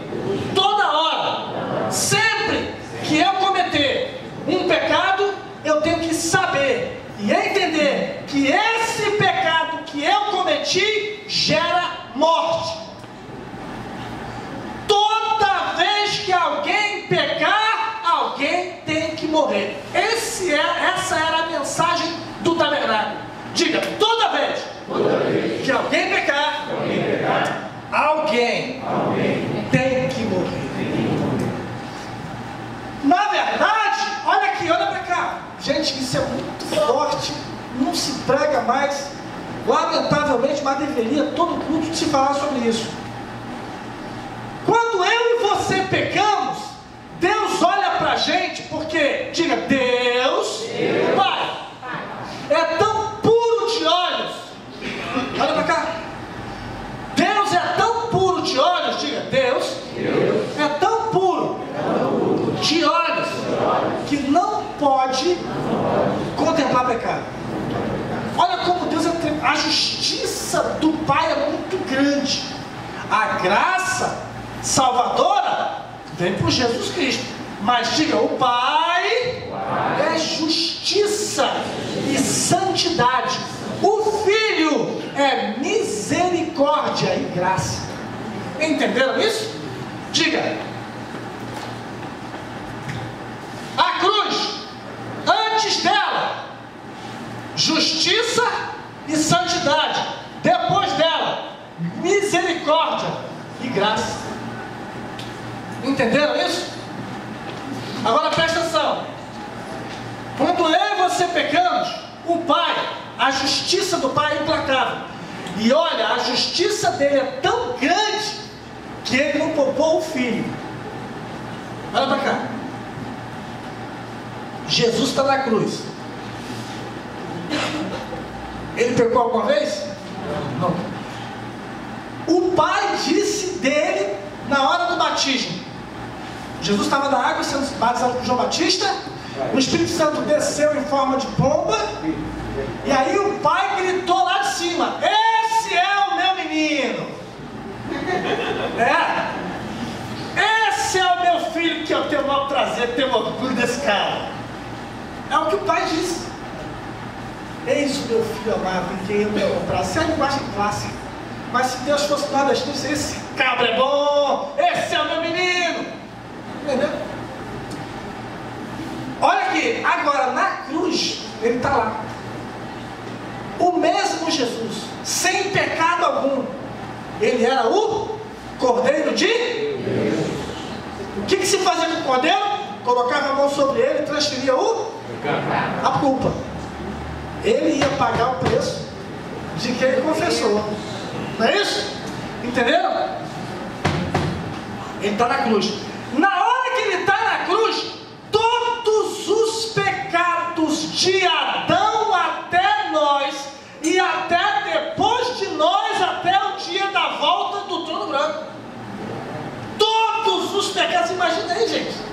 toda hora, sempre que eu cometer um pecado, eu tenho que saber e entender que esse pecado que eu cometi gera morte. Toda vez que alguém pecar, alguém tem que morrer. Essa era a mensagem do tabernáculo. Diga, toda vez que alguém pecar, alguém tem que morrer. Na verdade, olha aqui, olha para cá. Gente, isso é muito forte, não se prega mais, lamentavelmente, mas deveria todo culto se falar sobre isso. Quando eu e você pecamos, Deus olha para a gente, porque, diga, Deus, Pai, é tão puro de olhos. Olha para cá. Deus é tão puro de olhos, diga, Deus é tão puro de olhos que não pode contemplar pecado. Olha como Deus é, a justiça do Pai é muito grande. A graça salvadora vem por Jesus Cristo. Mas diga, o Pai é justiça e santidade. O Filho é misericórdia e graça. Entenderam isso? Diga. A cruz, antes dela, justiça e santidade. Depois dela, misericórdia e graça. Entenderam isso? Agora presta atenção. Quando eu e você pecamos, o Pai, a justiça do Pai é implacável. E olha, a justiça dele é tão grande que ele não poupou o Filho. Olha para cá. Jesus está na cruz. Ele pecou alguma vez? Não. O Pai disse dele na hora do batismo. Jesus estava na água sendo batizado por João Batista. O Espírito Santo desceu em forma de pomba. E aí o Pai gritou lá de cima: esse é o meu menino. Esse é o meu filho que eu tenho o maior prazer, tenho orgulho desse cara. É o que o Pai disse. Eis o meu filho amado em quem eu tenho prazer. Essa é a linguagem clássica. Mas se Deus fosse nordestino, esse cabra é bom, esse é o meu menino. Entendeu? Olha aqui, agora na cruz, ele está lá. O mesmo Jesus, sem pecado algum, ele era o Cordeiro de Deus. O que se fazia com o Cordeiro? Colocava a mão sobre ele e transferia a culpa. Ele ia pagar o preço de quem ele confessou. Não é isso? Entenderam? Ele está na cruz. Na hora que ele está na cruz, todos os pecados de Adão até nós, e até depois de nós, até o dia da volta do trono branco. Todos os pecados, imagina aí, gente.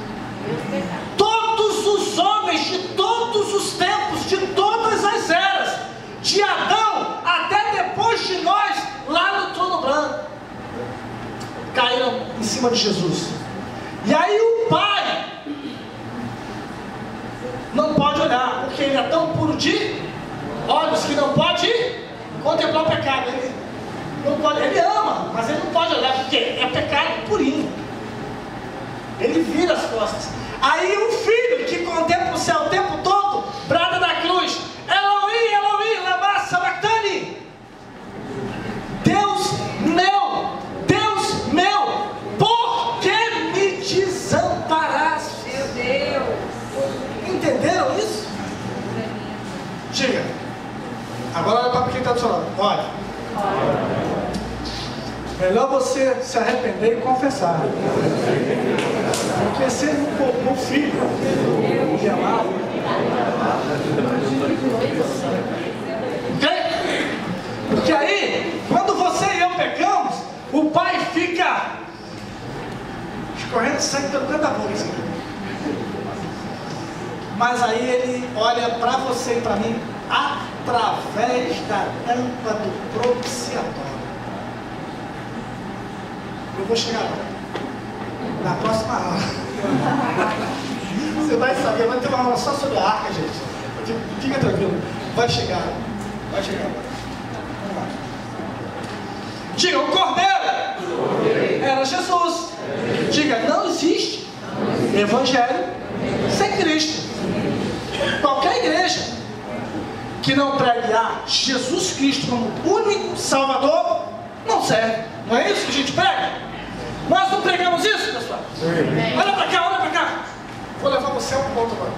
Todos os homens de todos os tempos, de todas as eras, de Adão até depois de nós, lá no trono branco, caíram em cima de Jesus. E aí o Pai não pode olhar, porque ele é tão puro de olhos que não pode contemplar o pecado. Ele não pode, ele ama, mas ele não pode olhar, porque é pecado purinho. Ele vira as costas. Aí o filho que contempla o céu o tempo todo, brada da cruz: Eloi, Eloi, lama sabachthani. Deus meu, por que me desamparaste? Meu Deus. Entenderam isso? Diga. Agora olha para quem está do seu lado. Olha. Melhor você se arrepender e confessar. Porque se ele não poupou o filho de amar. Ok? Porque aí, quando você e eu pecamos, o pai fica escorrendo sangue pelo canto da boca. Assim. Mas aí ele olha para você e para mim através da tampa do propiciatório. Eu vou chegar lá. Na próxima aula. Você vai saber, vai ter uma aula só sobre a arca, gente. Fica tranquilo. Vai chegar. Vai chegar. Vamos lá. Diga, o Cordeiro era Jesus. Diga, não existe evangelho sem Cristo. Qualquer igreja que não pregue a Jesus Cristo como único Salvador não serve. Não é isso que a gente prega? Nós não pregamos isso, pessoal? Olha para cá, olha para cá. Vou levar você a um ponto agora.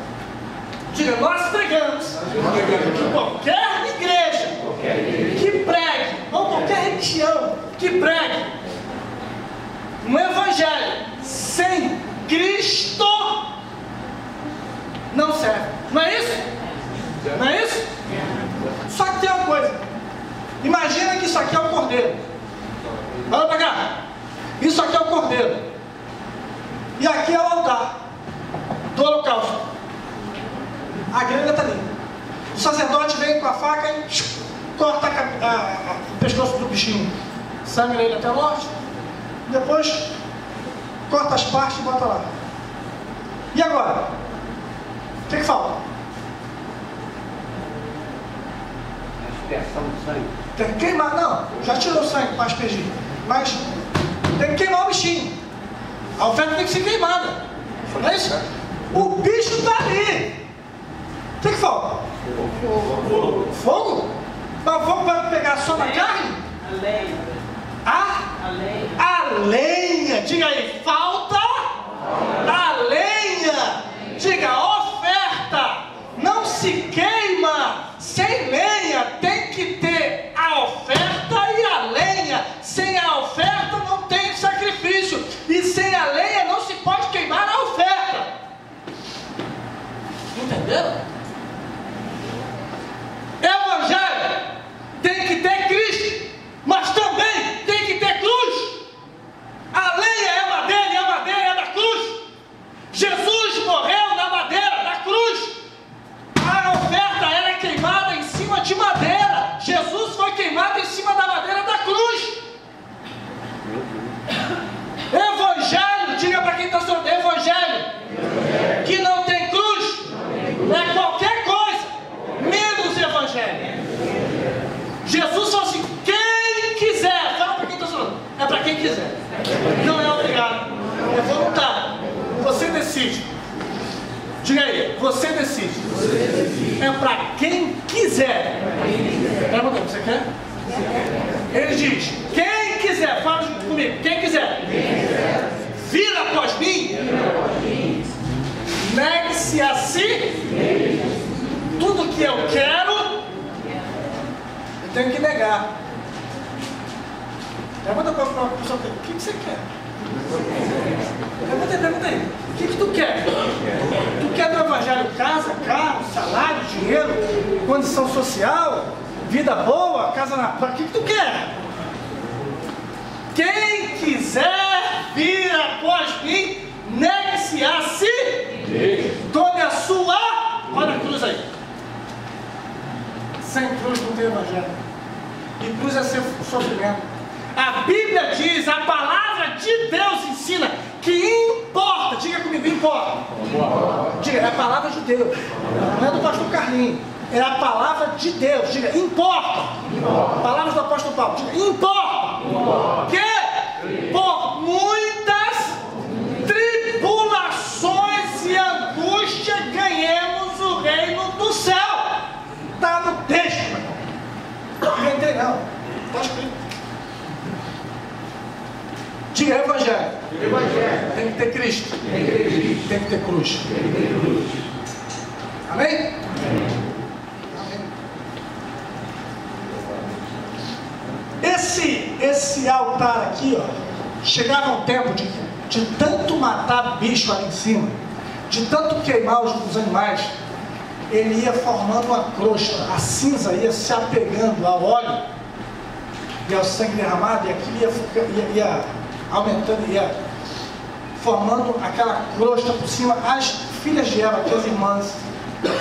Diga, nós pregamos que qualquer igreja que pregue, ou qualquer religião que pregue um evangelho sem Cristo não serve. Não é isso? Não é isso? Só que tem uma coisa. Imagina que isso aqui é o Cordeiro. Olha para cá. Isso aqui é o Cordeiro. E aqui é o altar do holocausto. A grelha está ali. O sacerdote vem com a faca e corta o pescoço do bichinho. Sangra ele até a morte. Depois corta as partes e bota lá. E agora? O que falta? Aspersão do sangue. Tem que queimar, não. Já tirou o sangue para aspergir. Mas tem que queimar o bichinho. A oferta tem que ser queimada. Não é isso? O bicho está ali. O que falta? Fogo. Fogo? Mas o fogo vai pegar só na carne? A lenha. A lenha. A lenha. Diga aí, falta a lenha. Diga, a oferta não se queima sem lenha. Tem que ter a oferta e a lenha. Sem a oferta não tem sacrifício. E sem a lenha não se pode queimar a oferta. Entenderam? Evangelho tem que ter Cristo, mas também tem que ter cruz. A que eu quero, eu tenho que negar. Pergunta para a pessoa, o que você quer? Pergunta aí, o que tu quer? Tu quer do evangelho casa, carro, salário, dinheiro, condição social, vida boa, casa na praia? O que tu quer? Quem quiser vir após mim, negue-se a si, tome a sua, olha a cruz aí. Sem cruz não tem evangelho. E cruz é sofrimento. A Bíblia diz, a palavra de Deus ensina que importa, diga comigo, importa. Diga, é a palavra de Deus, não é do pastor Carlinhos, é a palavra de Deus, diga, importa. Palavras do apóstolo Paulo, diga, importa. Que por muitas tribulações e angústia ganhemos o reino do céu. Está no texto, não inventei não, está escrito. Diga evangelho. Tem que ter Cristo. Tem que ter cruz. Amém? Amém. Esse altar aqui, ó, chegava um tempo de tanto matar bicho ali em cima, de tanto queimar os animais, ele ia formando uma crosta, a cinza ia se apegando ao óleo e ao sangue derramado, e aquilo ia aumentando, ia formando aquela crosta por cima. As filhas de Eva, que as irmãs,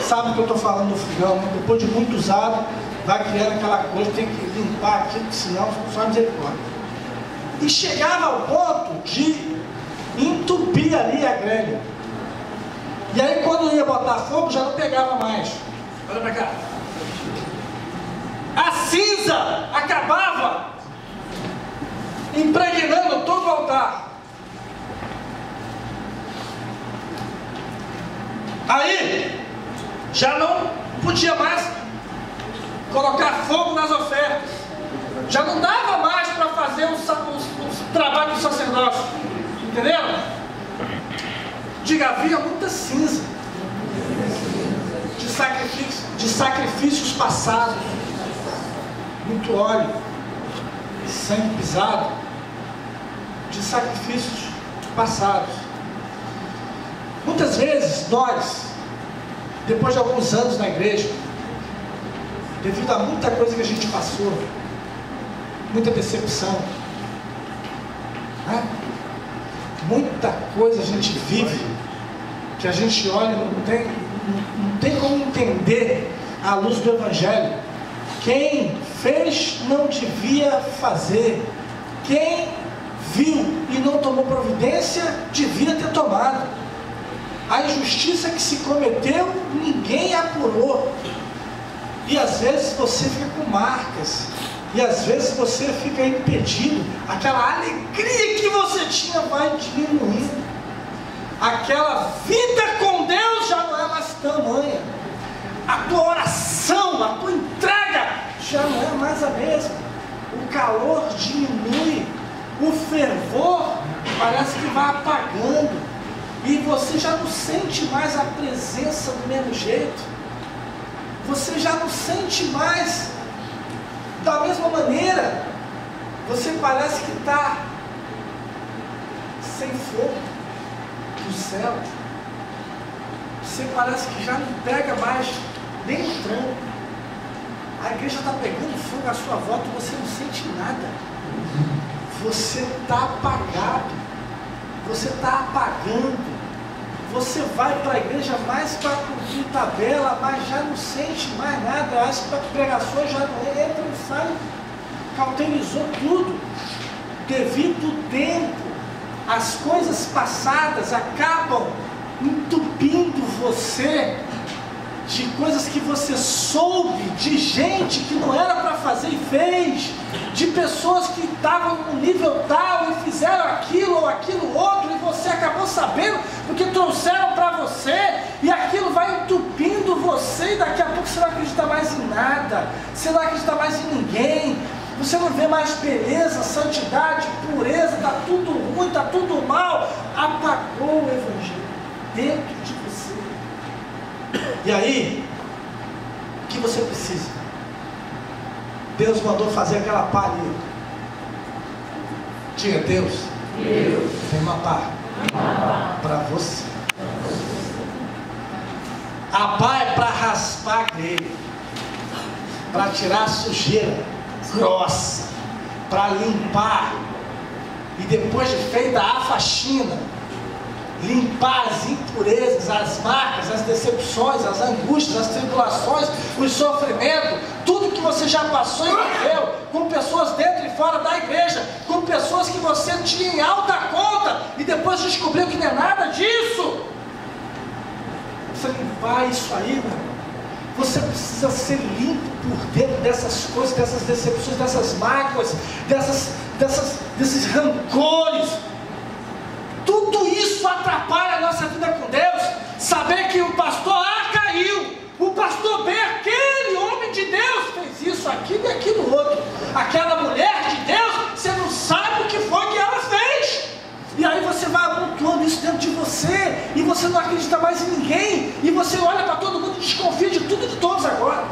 sabem o que eu estou falando do fogão, depois de muito usado, vai criando aquela crosta, tem que limpar aquilo, senão só misericórdia. E chegava ao ponto de entupir ali a grelha. E aí quando ia botar fogo, já não pegava mais. Olha para cá. A cinza acabava impregnando todo o altar. Aí já não podia mais colocar fogo nas ofertas, já não dava mais para fazer os trabalhos do sacerdócio, entenderam? Diga, havia muita cinza de sacrifícios passados, muito óleo, sangue pisado, de sacrifícios passados. Muitas vezes nós, depois de alguns anos na igreja, devido a muita coisa que a gente passou, muita decepção, né? Muita coisa a gente vive, que a gente olha e não tem como entender à luz do evangelho. Quem fez não devia fazer. Quem viu e não tomou providência, devia ter tomado. A injustiça que se cometeu, ninguém apurou. E às vezes você fica com marcas. E às vezes você fica impedido. Aquela alegria que você tinha vai diminuindo. Aquela vida com Deus já não é mais tamanha. A tua oração, a tua entrega já não é mais a mesma. O calor diminui. O fervor parece que vai apagando. E você já não sente mais a presença do mesmo jeito. Você já não sente mais da mesma maneira. Você parece que está sem fogo do céu. Você parece que já não pega mais nem o tranco. A igreja está pegando fogo à sua volta e você não sente nada. Você está apagado. Você está apagando. Você vai para a igreja mais para cumprir tabela, mas já não sente mais nada. As pregações já não entram e saem. Cauterizou tudo. Devido ao tempo, as coisas passadas acabam entupindo você de coisas que você soube, de gente que não era para fazer e fez, de pessoas que estavam no nível tal e fizeram aquilo ou aquilo outro, e você acabou sabendo porque trouxeram para você, e aquilo vai entupindo você, e daqui a pouco você não acredita mais em nada, você não acredita mais em ninguém, você não vê mais beleza, santidade, pureza, está tudo ruim, está tudo mal. Apagou o evangelho dentro de você. E aí, que você precisa. Deus mandou fazer aquela pá ali. Diga, Deus, tem uma pá para você. A pá é para raspar a grelha, para tirar a sujeira grossa, para limpar. E depois de feita a faxina, limpar as impurezas, as marcas, as decepções, as angústias, as tribulações, os sofrimentos, tudo que você já passou e viveu, com pessoas dentro e fora da igreja, com pessoas que você tinha em alta conta e depois descobriu que não é nada disso. Você limpar isso aí, meu irmão. Você precisa ser limpo por dentro dessas coisas, dessas decepções, dessas mágoas, desses rancores. Tudo isso atrapalha a nossa vida com Deus. Saber que o pastor A caiu, o pastor B, aquele homem de Deus, fez isso, aquilo e aquilo outro. Aquela mulher de Deus, você não sabe o que foi que ela fez. E aí você vai amontoando isso dentro de você, e você não acredita mais em ninguém, e você olha para todo mundo e desconfia de tudo e de todos agora.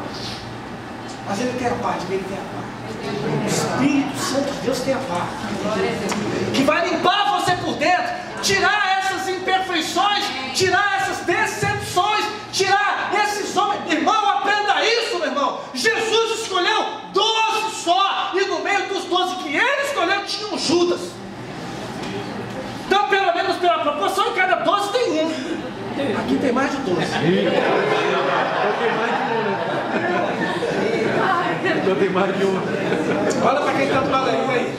Mas ele tem a paz, ele tem a paz. O Espírito Santo de Deus tem a paz, que vai limpar você por dentro, tirar essas imperfeições, tirar essas decepções, tirar esses homens. Irmão, aprenda isso, meu irmão. Jesus escolheu 12 só, e no meio dos 12 que ele escolheu tinha um Judas. Então, pelo menos pela proporção, em cada 12 tem um. Aqui tem mais de 12. Tem mais de um. Olha para quem está do lado aí.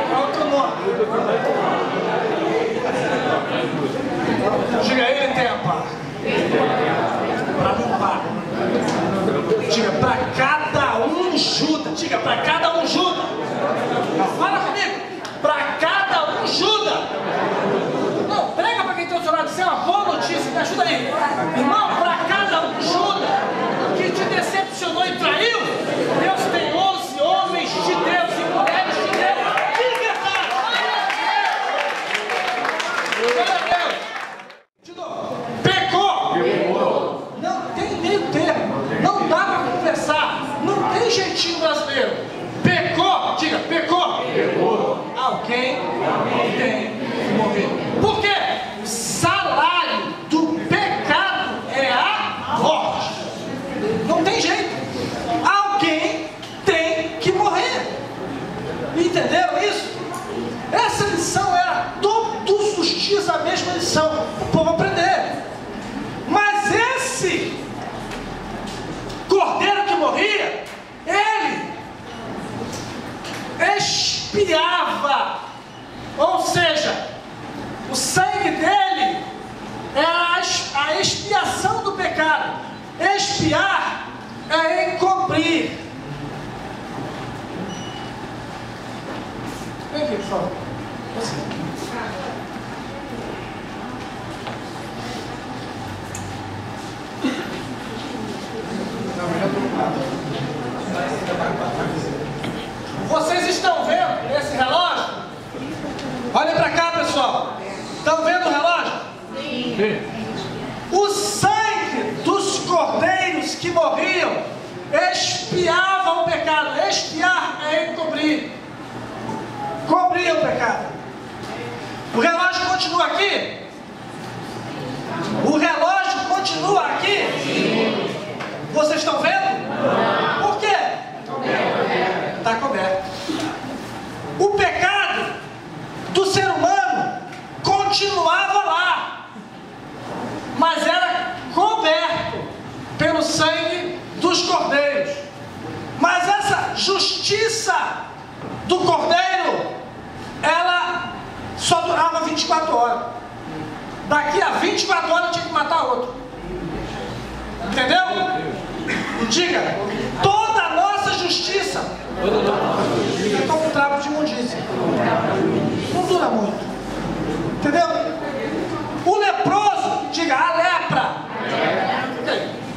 Qual é o teu nome? Diga, ele tem a paz. Para limpar. Diga, para cada um Judas. Diga, para cada um Judas. Fala comigo. Para cada um Judas. Não, prega para quem está do seu lado. Isso é uma boa notícia. Me ajuda aí. Irmão, para cada um Judas que te decepcionou e traiu, Deus tem 11 homens de Deus e mulheres de Deus. Diga, glória a Deus. De novo. Pecou. Não tem meio termo. Não dá para conversar. Não tem jeitinho brasileiro. Pecou. Diga, pecou. Alguém tem que morrer. Por quê? O salário do pecado é a morte. Não tem jeito. Alguém tem que morrer. Entenderam isso? Essa lição era todos os dias a mesma lição. O povo aprender. Mas esse cordeiro que morria, ele expiava. Ou seja, o sangue dele era a expiação do pecado. Expiar é encobrir. Vem aqui, por favor. Você. Vocês estão vendo esse relógio? Olhem para cá, pessoal. Estão vendo o relógio? Sim. O sangue dos cordeiros que morriam expiava o pecado. Expiar é encobrir. Cobrir o pecado. O relógio continua aqui? O relógio continua aqui? Sim. Vocês estão vendo? Não. Por quê? Está coberto. O pecado do ser humano continuava lá, mas era coberto pelo sangue dos cordeiros. Mas essa justiça do cordeiro, ela só durava 24 horas. Daqui a 24 horas tinha que matar outro. Entendeu? Diga, toda a nossa justiça é como um trapo de imundícia. Não dura muito. Entendeu? O leproso, diga, a lepra.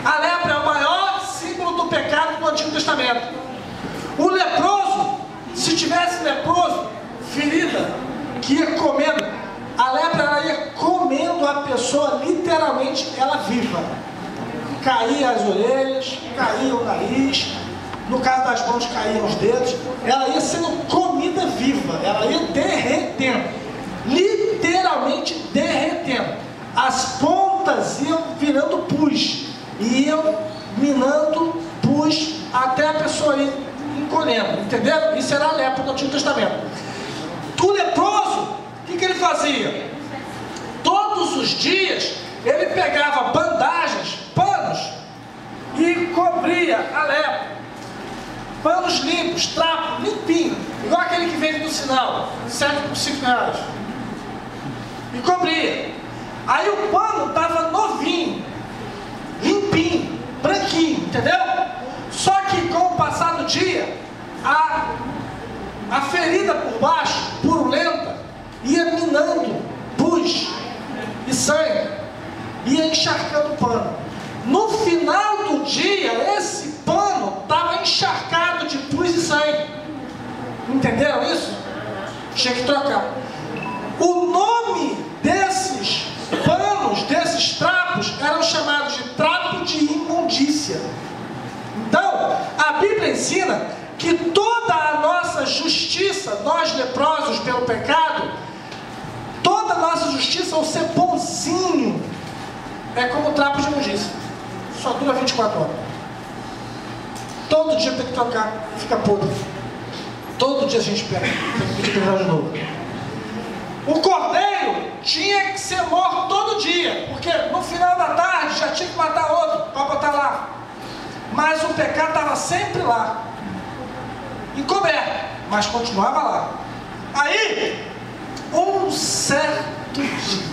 A lepra é o maior símbolo do pecado do Antigo Testamento. O leproso, se tivesse leproso, ferida, que ia comendo, a lepra ela ia comendo a pessoa, literalmente, ela viva. caía as orelhas, caía o nariz, no caso das mãos caíam os dedos, ela ia sendo comida viva, ela ia derretendo, literalmente derretendo. As pontas iam virando pus, e iam minando pus até a pessoa ir encolhendo, entendeu? Isso era a lepra do Antigo Testamento. O leproso, o que ele fazia? Todos os dias ele pegava bandagens, panos, e cobria a lepra. Panos limpos, trapo, limpinho, igual aquele que vende no sinal, 7 por 5 reais. E cobria. Aí o pano estava novinho, limpinho, branquinho, entendeu? Só que com o passar do dia, a ferida por baixo, purulenta, ia minando pus e sangue, ia encharcando o pano. No final do dia, esse pano estava encharcado de pus e sangue. Entenderam isso? Tinha que trocar. O nome desses panos, desses trapos, eram chamados de trapo de imundícia. Então, a Bíblia ensina que toda a nossa justiça, nós leprosos pelo pecado, toda a nossa justiça, ao ser bonzinho, é como trapo de imundícia. Só dura 24 horas. Todo dia tem que trocar, fica podre. Todo dia a gente pega, tem que pedir perdão de novo. O cordeiro tinha que ser morto todo dia, porque no final da tarde já tinha que matar outro para botar lá. Mas o pecado estava sempre lá, encoberto, mas continuava lá. Aí, um certo dia,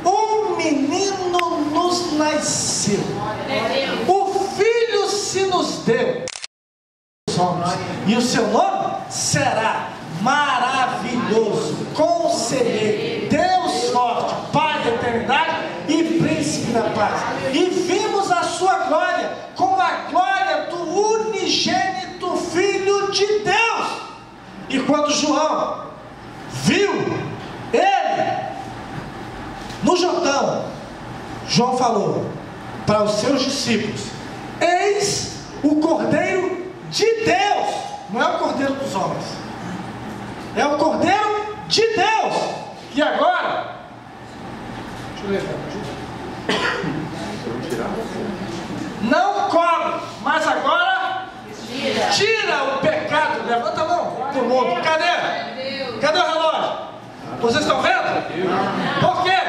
um menino nos nasceu, o filho se nos deu, e o seu nome será Maravilhoso, Conselheiro, Deus Forte, Pai da Eternidade e Príncipe da Paz. E vimos a sua glória, como a glória do unigênito Filho de Deus. E quando João viu ele no Jordão, João falou para os seus discípulos: eis o Cordeiro de Deus. Não é o Cordeiro dos homens, é o Cordeiro de Deus. E agora, deixa eu ler, não come, mas agora tira o pecado. Levanta a mão pro mundo. Cadê o relógio? Vocês estão vendo? Por quê?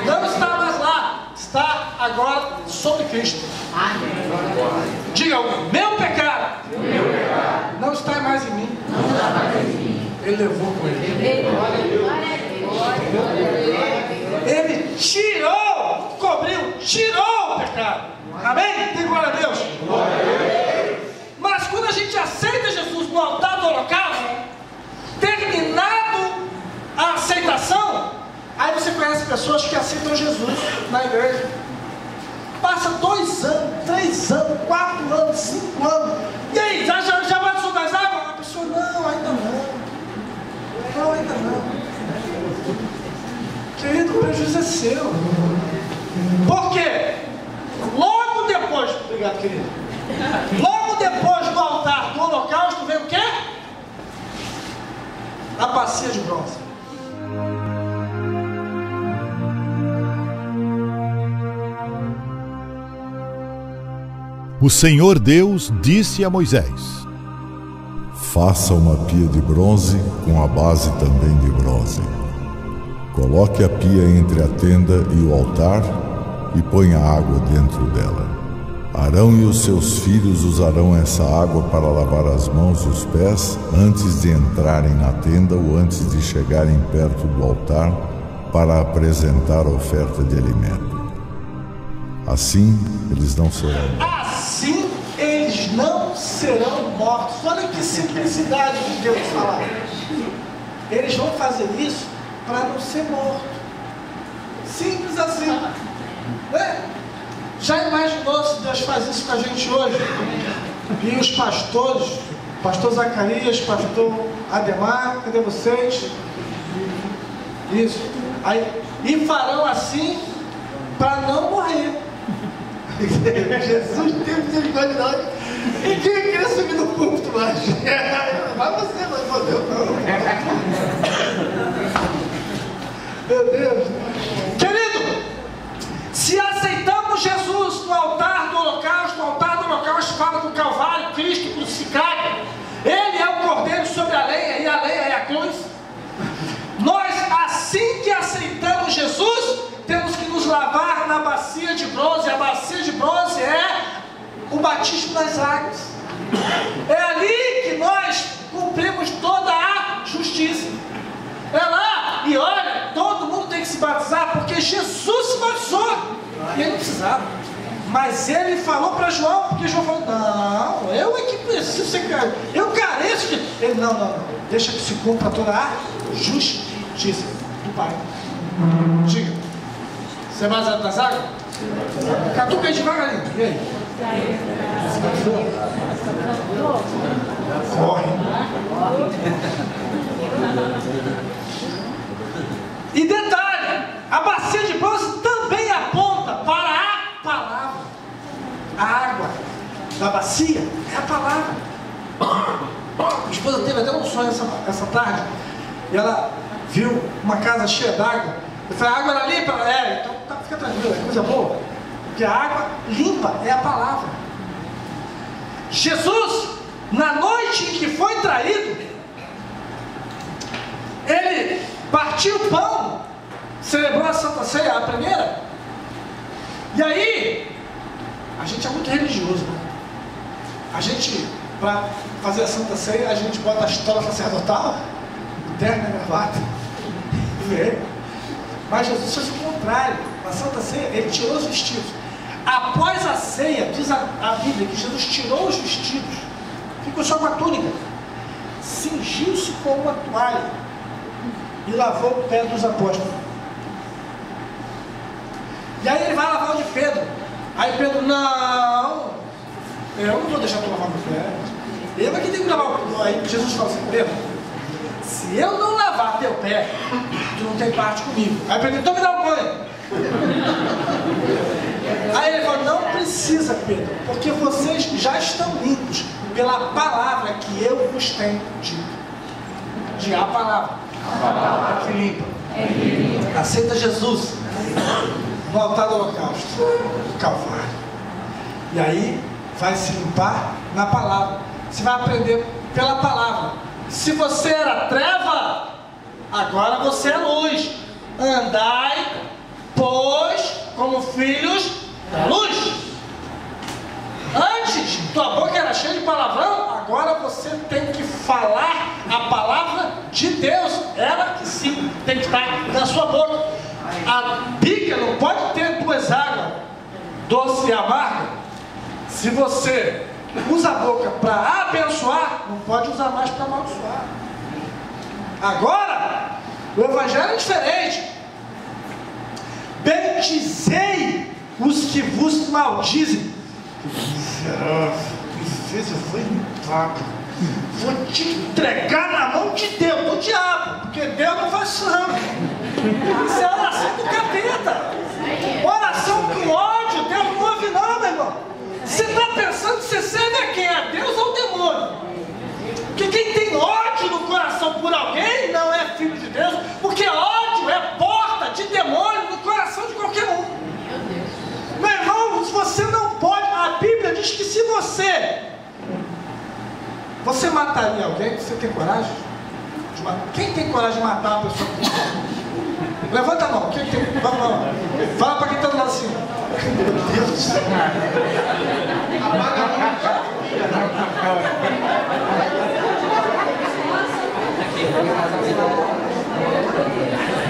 Não está mais lá, está agora sobre Cristo. Diga: o meu pecado não está mais em mim. Ele levou com ele. Ele tirou, cobriu, tirou o pecado. Amém? Tem glória a Deus. Mas quando a gente aceita Jesus no altar do holocausto, terminado a aceitação, aí você conhece pessoas que aceitam Jesus na igreja. Passa 2 anos, 3 anos, 4 anos, 5 anos. E aí, já batizou das águas? A pessoa: não, ainda não. Não, ainda não. Querido, o prejuízo é seu. Por quê? Logo depois, obrigado, querido. Logo depois do altar do holocausto vem o quê? A bacia de bronze. O Senhor Deus disse a Moisés: faça uma pia de bronze com a base também de bronze. Coloque a pia entre a tenda e o altar e ponha água dentro dela. Arão e os seus filhos usarão essa água para lavar as mãos e os pés antes de entrarem na tenda ou antes de chegarem perto do altar para apresentar a oferta de alimento. Assim eles não serão. Assim eles não serão mortos. Olha que simplicidade de Deus falar. Eles vão fazer isso para não ser morto. Simples assim. Já imaginou se Deus faz isso com a gente hoje? E os pastores, pastor Zacarias, pastor Ademar, cadê vocês? Isso. Aí, e farão assim para não morrer. Jesus teve misericórdia de nós. E quem queria subir no púlpito mais? Vai você, mas não deu não. Meu Deus. Querido, se aceitamos Jesus no altar do holocausto fala do Calvário, Cristo crucificado, Ele é o cordeiro sobre a lenha e a lenha é a cruz. Nós, assim que aceitamos Jesus, temos que nos lavar na bacia de bronze. A bacia de bronze é o batismo nas águas. É ali que nós cumprimos toda a justiça. É lá, e olha, todo mundo tem que se batizar, porque Jesus se batizou. E ele não precisava. Mas ele falou para João, porque João falou, não, eu é que preciso ser, eu careço de... Ele, não, deixa que se cumpra toda a justiça do Pai. Diga, você é baseado nas águas? Catuca aí devagarinho, e aí? Corre. E detalhe, a bacia de bronze também aponta para a palavra. A água da bacia é a palavra. Minha esposa teve até um sonho essa tarde, e ela viu uma casa cheia d'água. Eu falei, a água era limpa? Então tá, fica tranquilo, é coisa boa. Porque a água limpa é a palavra. Jesus, na noite em que foi traído, ele partiu o pão, celebrou a Santa Ceia, a primeira. E aí, a gente é muito religioso, né? A gente, para fazer a Santa Ceia, a gente bota a estola sacerdotal, o terno e a gravata, e vê. Mas Jesus fez o contrário. Na Santa Ceia, ele tirou os vestidos. Após a ceia, diz a Bíblia que Jesus tirou os vestidos, ficou só com a túnica, cingiu-se com uma toalha e lavou o pé dos apóstolos. E aí ele vai lavar o de Pedro. Aí Pedro, não, eu não vou deixar tu lavar meu pé. Eu é que tenho que lavar o pé. Aí Jesus fala assim, Pedro, se eu não lavar teu pé, tu não tem parte comigo. Aí Pedro, então me dá um banho. Aí ele falou, não precisa, Pedro, porque vocês já estão limpos pela palavra que eu vos tenho dito. Diga a palavra. Que limpa. Aceita Jesus no altar do holocausto, do Calvário. E aí vai se limpar na palavra. Você vai aprender pela palavra. Se você era treva, agora você é luz. Andai, pois, como filhos da luz. Antes, tua boca era cheia de palavrão, agora você tem que falar a palavra de Deus. Ela que sim tem que estar na sua boca. A bica não pode ter duas águas, doce e amarga. Se você usa a boca para abençoar, não pode usar mais para amaldiçoar. Agora, o evangelho é diferente. Bendizei os que vos maldizem. Miserável, eu vou vou te entregar na mão de Deus, do diabo, porque Deus não faz isso não. Isso é oração do capeta. Oração com ódio, Deus não ouve não, meu irmão. Você está pensando que você serve a quem? A Deus ou o demônio? Porque quem tem ódio no coração por alguém não é filho de Deus, porque ódio é porta de demônio no coração de qualquer um. Meu irmão, você não pode, a Bíblia diz que se você mataria alguém, você tem coragem de matar? Quem tem coragem de matar uma pessoa? Levanta a mão, quem tem? Vamos lá. Fala para quem está do lado assim. Meu Deus do céu.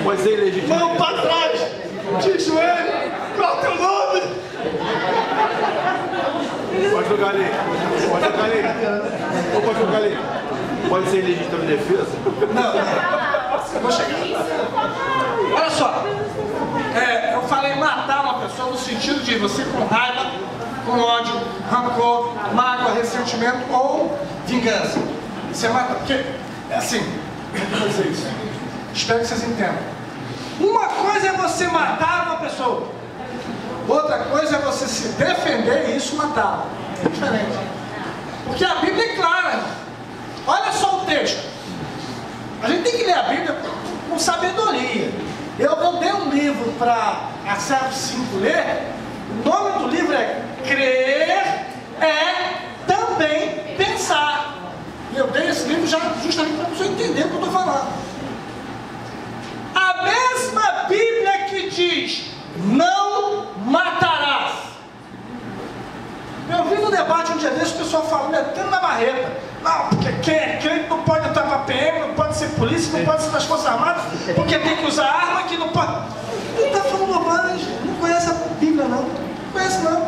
Pode ser ilegítimo. Mão para trás, de joelho. Qual é o teu nome? Pode jogar ali. Pode jogar ali. Ou pode jogar ali. Pode ser ilegítimo defesa? Não, eu vou chegar. Olha só. Eu falei matar uma pessoa no sentido de você com raiva, com ódio, rancor, mágoa, ressentimento ou vingança. Você mata, porque é assim, eu vou dizer isso. Espero que vocês entendam. Uma coisa é você matar uma pessoa, outra coisa é você se defender e isso matar. É diferente. Porque a Bíblia é clara. Olha só o texto. A gente tem que ler a Bíblia com sabedoria. Eu dei um livro para a Servo 5 ler. O nome do livro é Crer é Também Pensar. E eu dei esse livro já justamente para a pessoa entender o que eu estou falando. A mesma Bíblia que diz, não matarás. Eu vi no debate um dia desse, o pessoal falando, metendo na marreta. Não, porque quem é crente não pode entrar para a PM, não pode ser polícia, não pode ser das Forças Armadas, porque tem que usar arma, que não pode. Ele está falando bobagem, não conhece a Bíblia não. Não conhece não.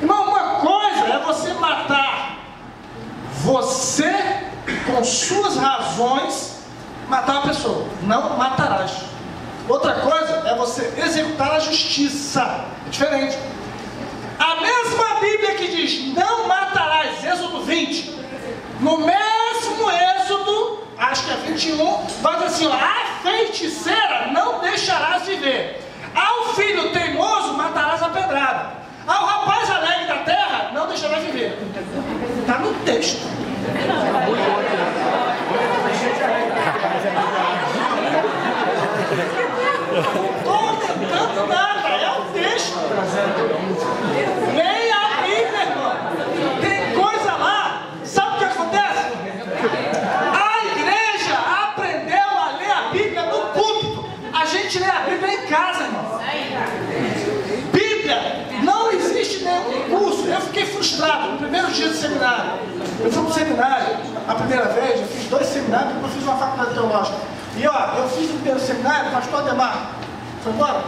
Irmão, uma coisa é você matar. Você, com suas razões, matar uma pessoa. Não matarás. Outra coisa é você executar a justiça. É diferente. A mesma Bíblia que diz, não matarás, Êxodo 20. No mesmo Êxodo, acho que é 21, vai dizer assim, ó, a feiticeira não deixarás viver. Ao filho teimoso, matarás a pedrada. Ao rapaz alegre da terra, não deixarás viver. Está no texto. Estou tentando nada, é o texto. Leia a Bíblia, irmão. Tem coisa lá. Sabe o que acontece? A igreja aprendeu a ler a Bíblia no púlpito. A gente lê a Bíblia em casa, irmão. Bíblia, não existe nenhum curso. Eu fiquei frustrado no primeiro dia do seminário. Eu fui para o seminário a primeira vez, eu fiz 2 seminários, depois eu fiz uma faculdade teológica. E ó, eu fiz o primeiro seminário, o pastor Ademar. Foi embora?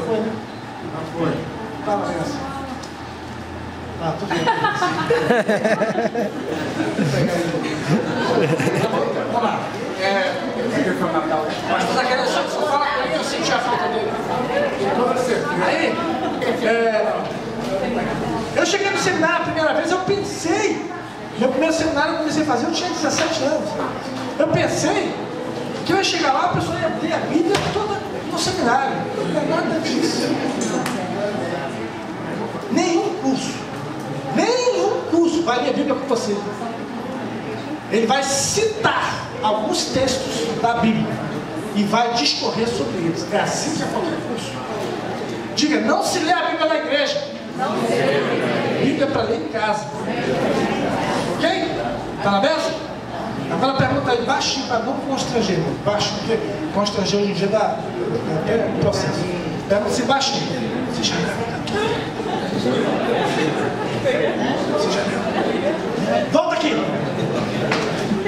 Foi, né? Não foi. Estava nessa. Ah, tudo bem. Vamos lá. Pastor Zaqueu, só fala com ele, eu senti a falta dele. Aí, eu cheguei no seminário a primeira vez, eu pensei. Meu primeiro seminário eu comecei a fazer, eu tinha 17 anos. Eu pensei que eu ia chegar lá, a pessoa ia ler a Bíblia toda no seminário. Não é nada disso. Nenhum curso vai ler a Bíblia com você. Ele vai citar alguns textos da Bíblia e vai discorrer sobre eles. É assim que é qualquer curso. Diga, não se lê a Bíblia na igreja. Bíblia é para ler em casa. Ok? Está na mesa? Agora pergunta aí, baixinho, para não constranger. Baixo, porque constranger hoje em dia dá processo. Pergunta assim, baixinho. Você já leu? Volta aqui.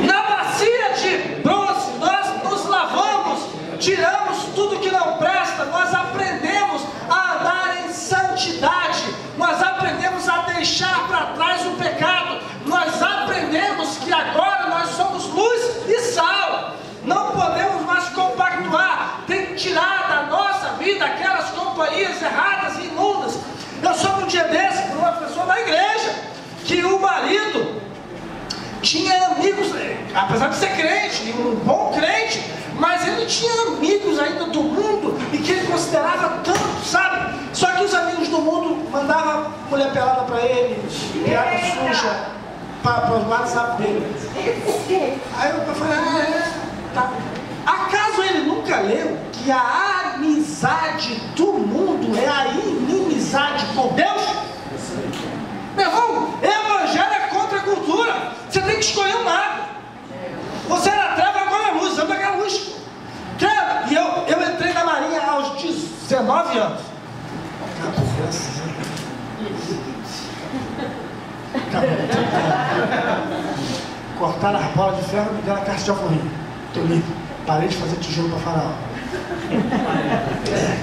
Na bacia de bronze, nós nos lavamos, tiramos tudo que não presta, nós aprendemos a andar em santidade, nós aprendemos a deixar para trás o pecado, nós aprendemos que agora nós somos luz e sal, não podemos mais compactuar, tem que tirar da nossa vida aquelas companhias erradas e imundas. Eu soube um dia desse para uma pessoa da igreja, que o marido tinha amigos, apesar de ser crente, um bom crente, mas ele tinha amigos ainda do mundo e que ele considerava tanto, sabe? Só que os amigos do mundo mandavam mulher pelada para ele, piada suja para o WhatsApp dele. Aí eu falei, tá. Acaso ele nunca leu que a amizade do mundo é a inimizade com Deus? Meu irmão, evangelho é contra a cultura. Você tem que escolher um lado. Você era treva, agora é luz. Eu peguei a luz. E eu entrei na Marinha aos 19 anos. Cortaram as bolas de ferro e me deram a caixa de alforria. Estou livre. Parei de fazer tijolo para faraó.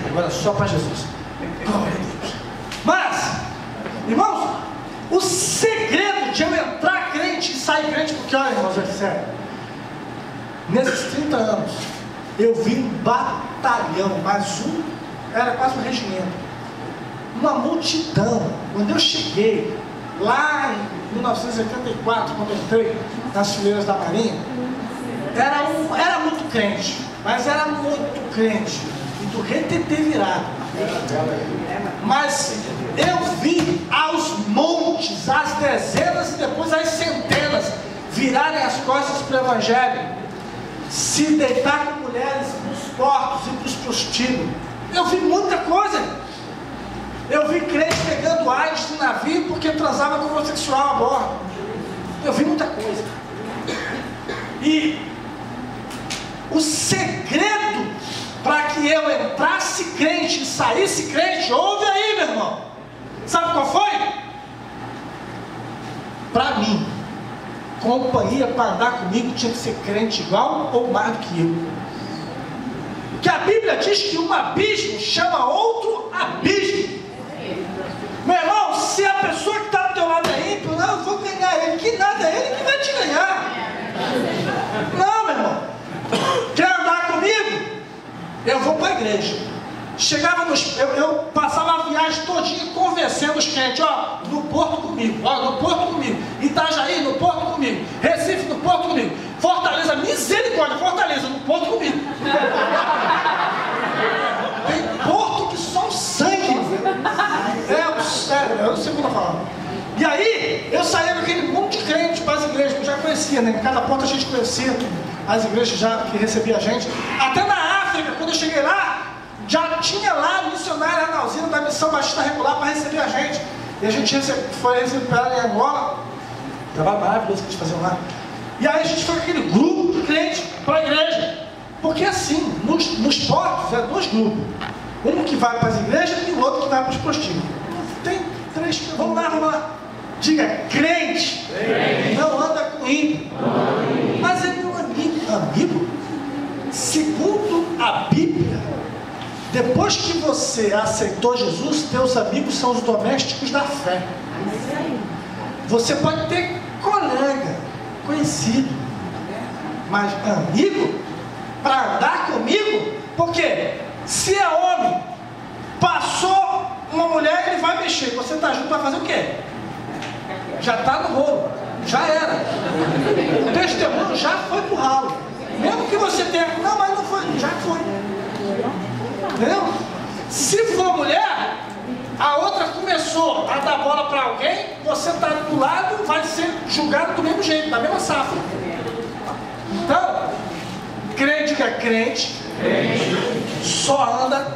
Agora só para Jesus. Glória a Deus. Mas, irmãos, o segredo de eu entrar crente e sair crente, porque olha, irmãos, é sério. Nesses 30 anos, eu vi um batalhão, mas era quase um regimento. Uma multidão. Quando eu cheguei, lá em 1984, quando eu entrei nas fileiras da Marinha, era muito crente, mas era muito crente. E do retetê virado. Mas eu vi aos montes, às dezenas e depois às centenas virarem as costas para o Evangelho, se deitar com mulheres nos portos e para os prostíbulos. Eu vi muita coisa. Eu vi crente pegando AIDS no navio porque transava com homossexual a bordo. Eu vi muita coisa. E o segredo para que eu entrasse crente e saísse crente, ouve aí, meu irmão. Sabe qual foi? Para mim, companhia para andar comigo tinha que ser crente igual ou mais do que eu. Porque a Bíblia diz que um abismo chama outro abismo. Meu irmão, se a pessoa que está do teu lado é ímpio, não, eu vou ganhar ele. Que nada, é ele que vai te ganhar. Não, meu irmão. Quer andar comigo? Eu vou para a igreja. Chegava eu passava a viagem todinha convencendo os crentes, ó, no porto comigo, ó, no porto comigo, Itajaí, no porto comigo, Recife, no porto comigo, Fortaleza, misericórdia, Fortaleza, no porto comigo. Tem porto que só o sangue. É o segundo a falar. E aí, eu saía com aquele monte de crentes para as igrejas, que eu já conhecia, né? Em cada porta a gente conhecia as igrejas já que recebia a gente. Até na África, quando eu cheguei lá, já tinha lá missionário Arnalzino da Missão Batista Regular para receber a gente. E a gente foi receber em Angola. Trabalho maravilhoso que eles faziam lá. E aí a gente foi com aquele grupo de crentes para a igreja. Porque assim, nos portos, é dois grupos. Um que vai para as igrejas e o outro que vai para os prostíbulos. Tem três. Vamos lá. Diga, crente. Não anda com ímpio. Mas é meu amigo. Segundo a Bíblia, depois que você aceitou Jesus, teus amigos são os domésticos da fé. Você pode ter colega, conhecido, mas amigo, para andar comigo, porque se é homem, passou uma mulher, ele vai mexer, você está junto, vai fazer o quê? Já está no rolo, já era. O testemunho já foi pro ralo. Mesmo que você tenha, não, mas não foi, já foi. Entendeu? Se for mulher, a outra começou a dar bola para alguém, você está do lado, vai ser julgado do mesmo jeito, da mesma safra. Então, crente que é crente, só anda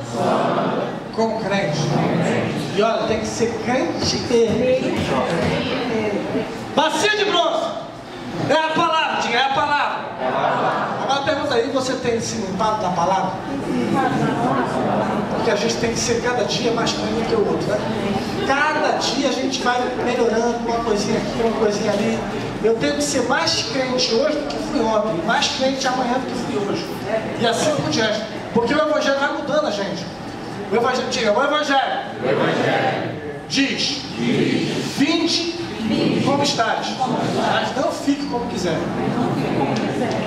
com crente. E olha, tem que ser crente mesmo. Bacia de bronze. É a palavra, diga, é a palavra. Agora pergunta aí, você tem se limpado da palavra? Porque a gente tem que ser cada dia mais crente que o outro, né? Cada dia a gente vai melhorando uma coisinha aqui, uma coisinha ali. Eu tenho que ser mais crente hoje do que fui ontem, mais crente amanhã do que fui hoje. E assim por diante. Porque o Evangelho vai mudando a gente. O Evangelho, diga, o Evangelho diz, vinde como estás, mas não fique como quiser.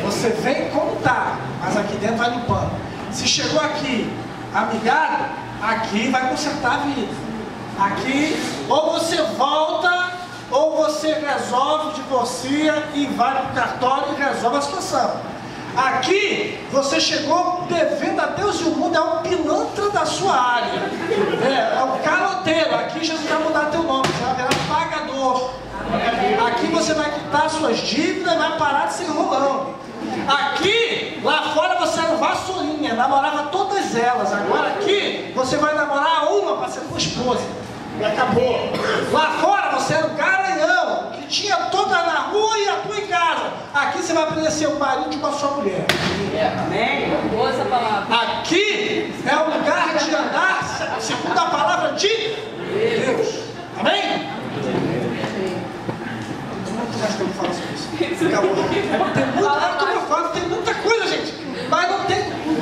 Você vem como está, mas aqui dentro vai limpando. Se chegou aqui amigado, aqui vai consertar a vida. Aqui, ou você volta, ou você resolve, divorcia e vai para o cartório e resolve a situação. Aqui, você chegou devendo a Deus e o mundo, é o pilantra da sua área. É o caloteiro. Aqui Jesus vai mudar teu nome, você vai virar pagador. Aqui você vai quitar suas dívidas e vai parar de ser enrolão. Aqui, lá fora você era um vassourinha, namorava todas elas. Agora aqui, você vai namorar uma para ser tua esposa. E acabou. Lá fora você era um garanhão, que tinha toda na rua e a tua em casa. Aqui você vai aprender a ser o marido com a sua mulher. Amém? Boa essa palavra. Aqui é o lugar de andar segundo a palavra de Deus. Amém? Muito mais que eu falo sobre isso. Acabou. Tem muita, tem muita coisa, gente. Mas não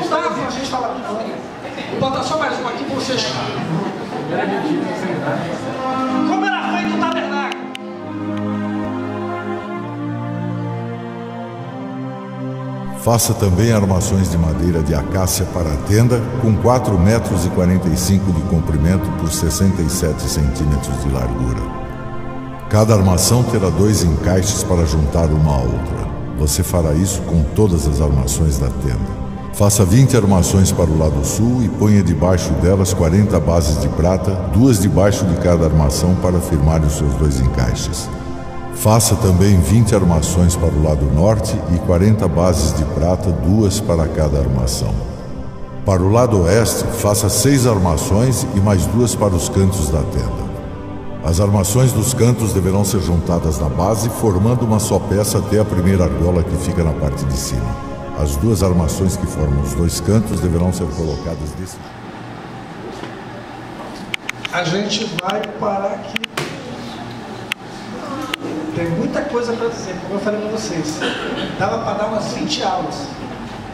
dá pra gente falar tudo. Vou botar só mais uma aqui para vocês. Como era feito o tabernáculo? Faça também armações de madeira de acácia para a tenda, com 4,45 metros de comprimento por 67 centímetros de largura. Cada armação terá 2 encaixes para juntar uma à outra. Você fará isso com todas as armações da tenda. Faça 20 armações para o lado sul e ponha debaixo delas 40 bases de prata, 2 debaixo de cada armação para firmar os seus 2 encaixes. Faça também 20 armações para o lado norte e 40 bases de prata, 2 para cada armação. Para o lado oeste, faça 6 armações e mais 2 para os cantos da tenda. As armações dos cantos deverão ser juntadas na base, formando uma só peça até a primeira argola que fica na parte de cima. As 2 armações que formam os 2 cantos deverão ser colocadas desse jeito. A gente vai parar aqui. Tem muita coisa para dizer, como eu falei para vocês. Dava para dar umas 20 aulas,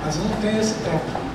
mas eu não tenho esse tempo.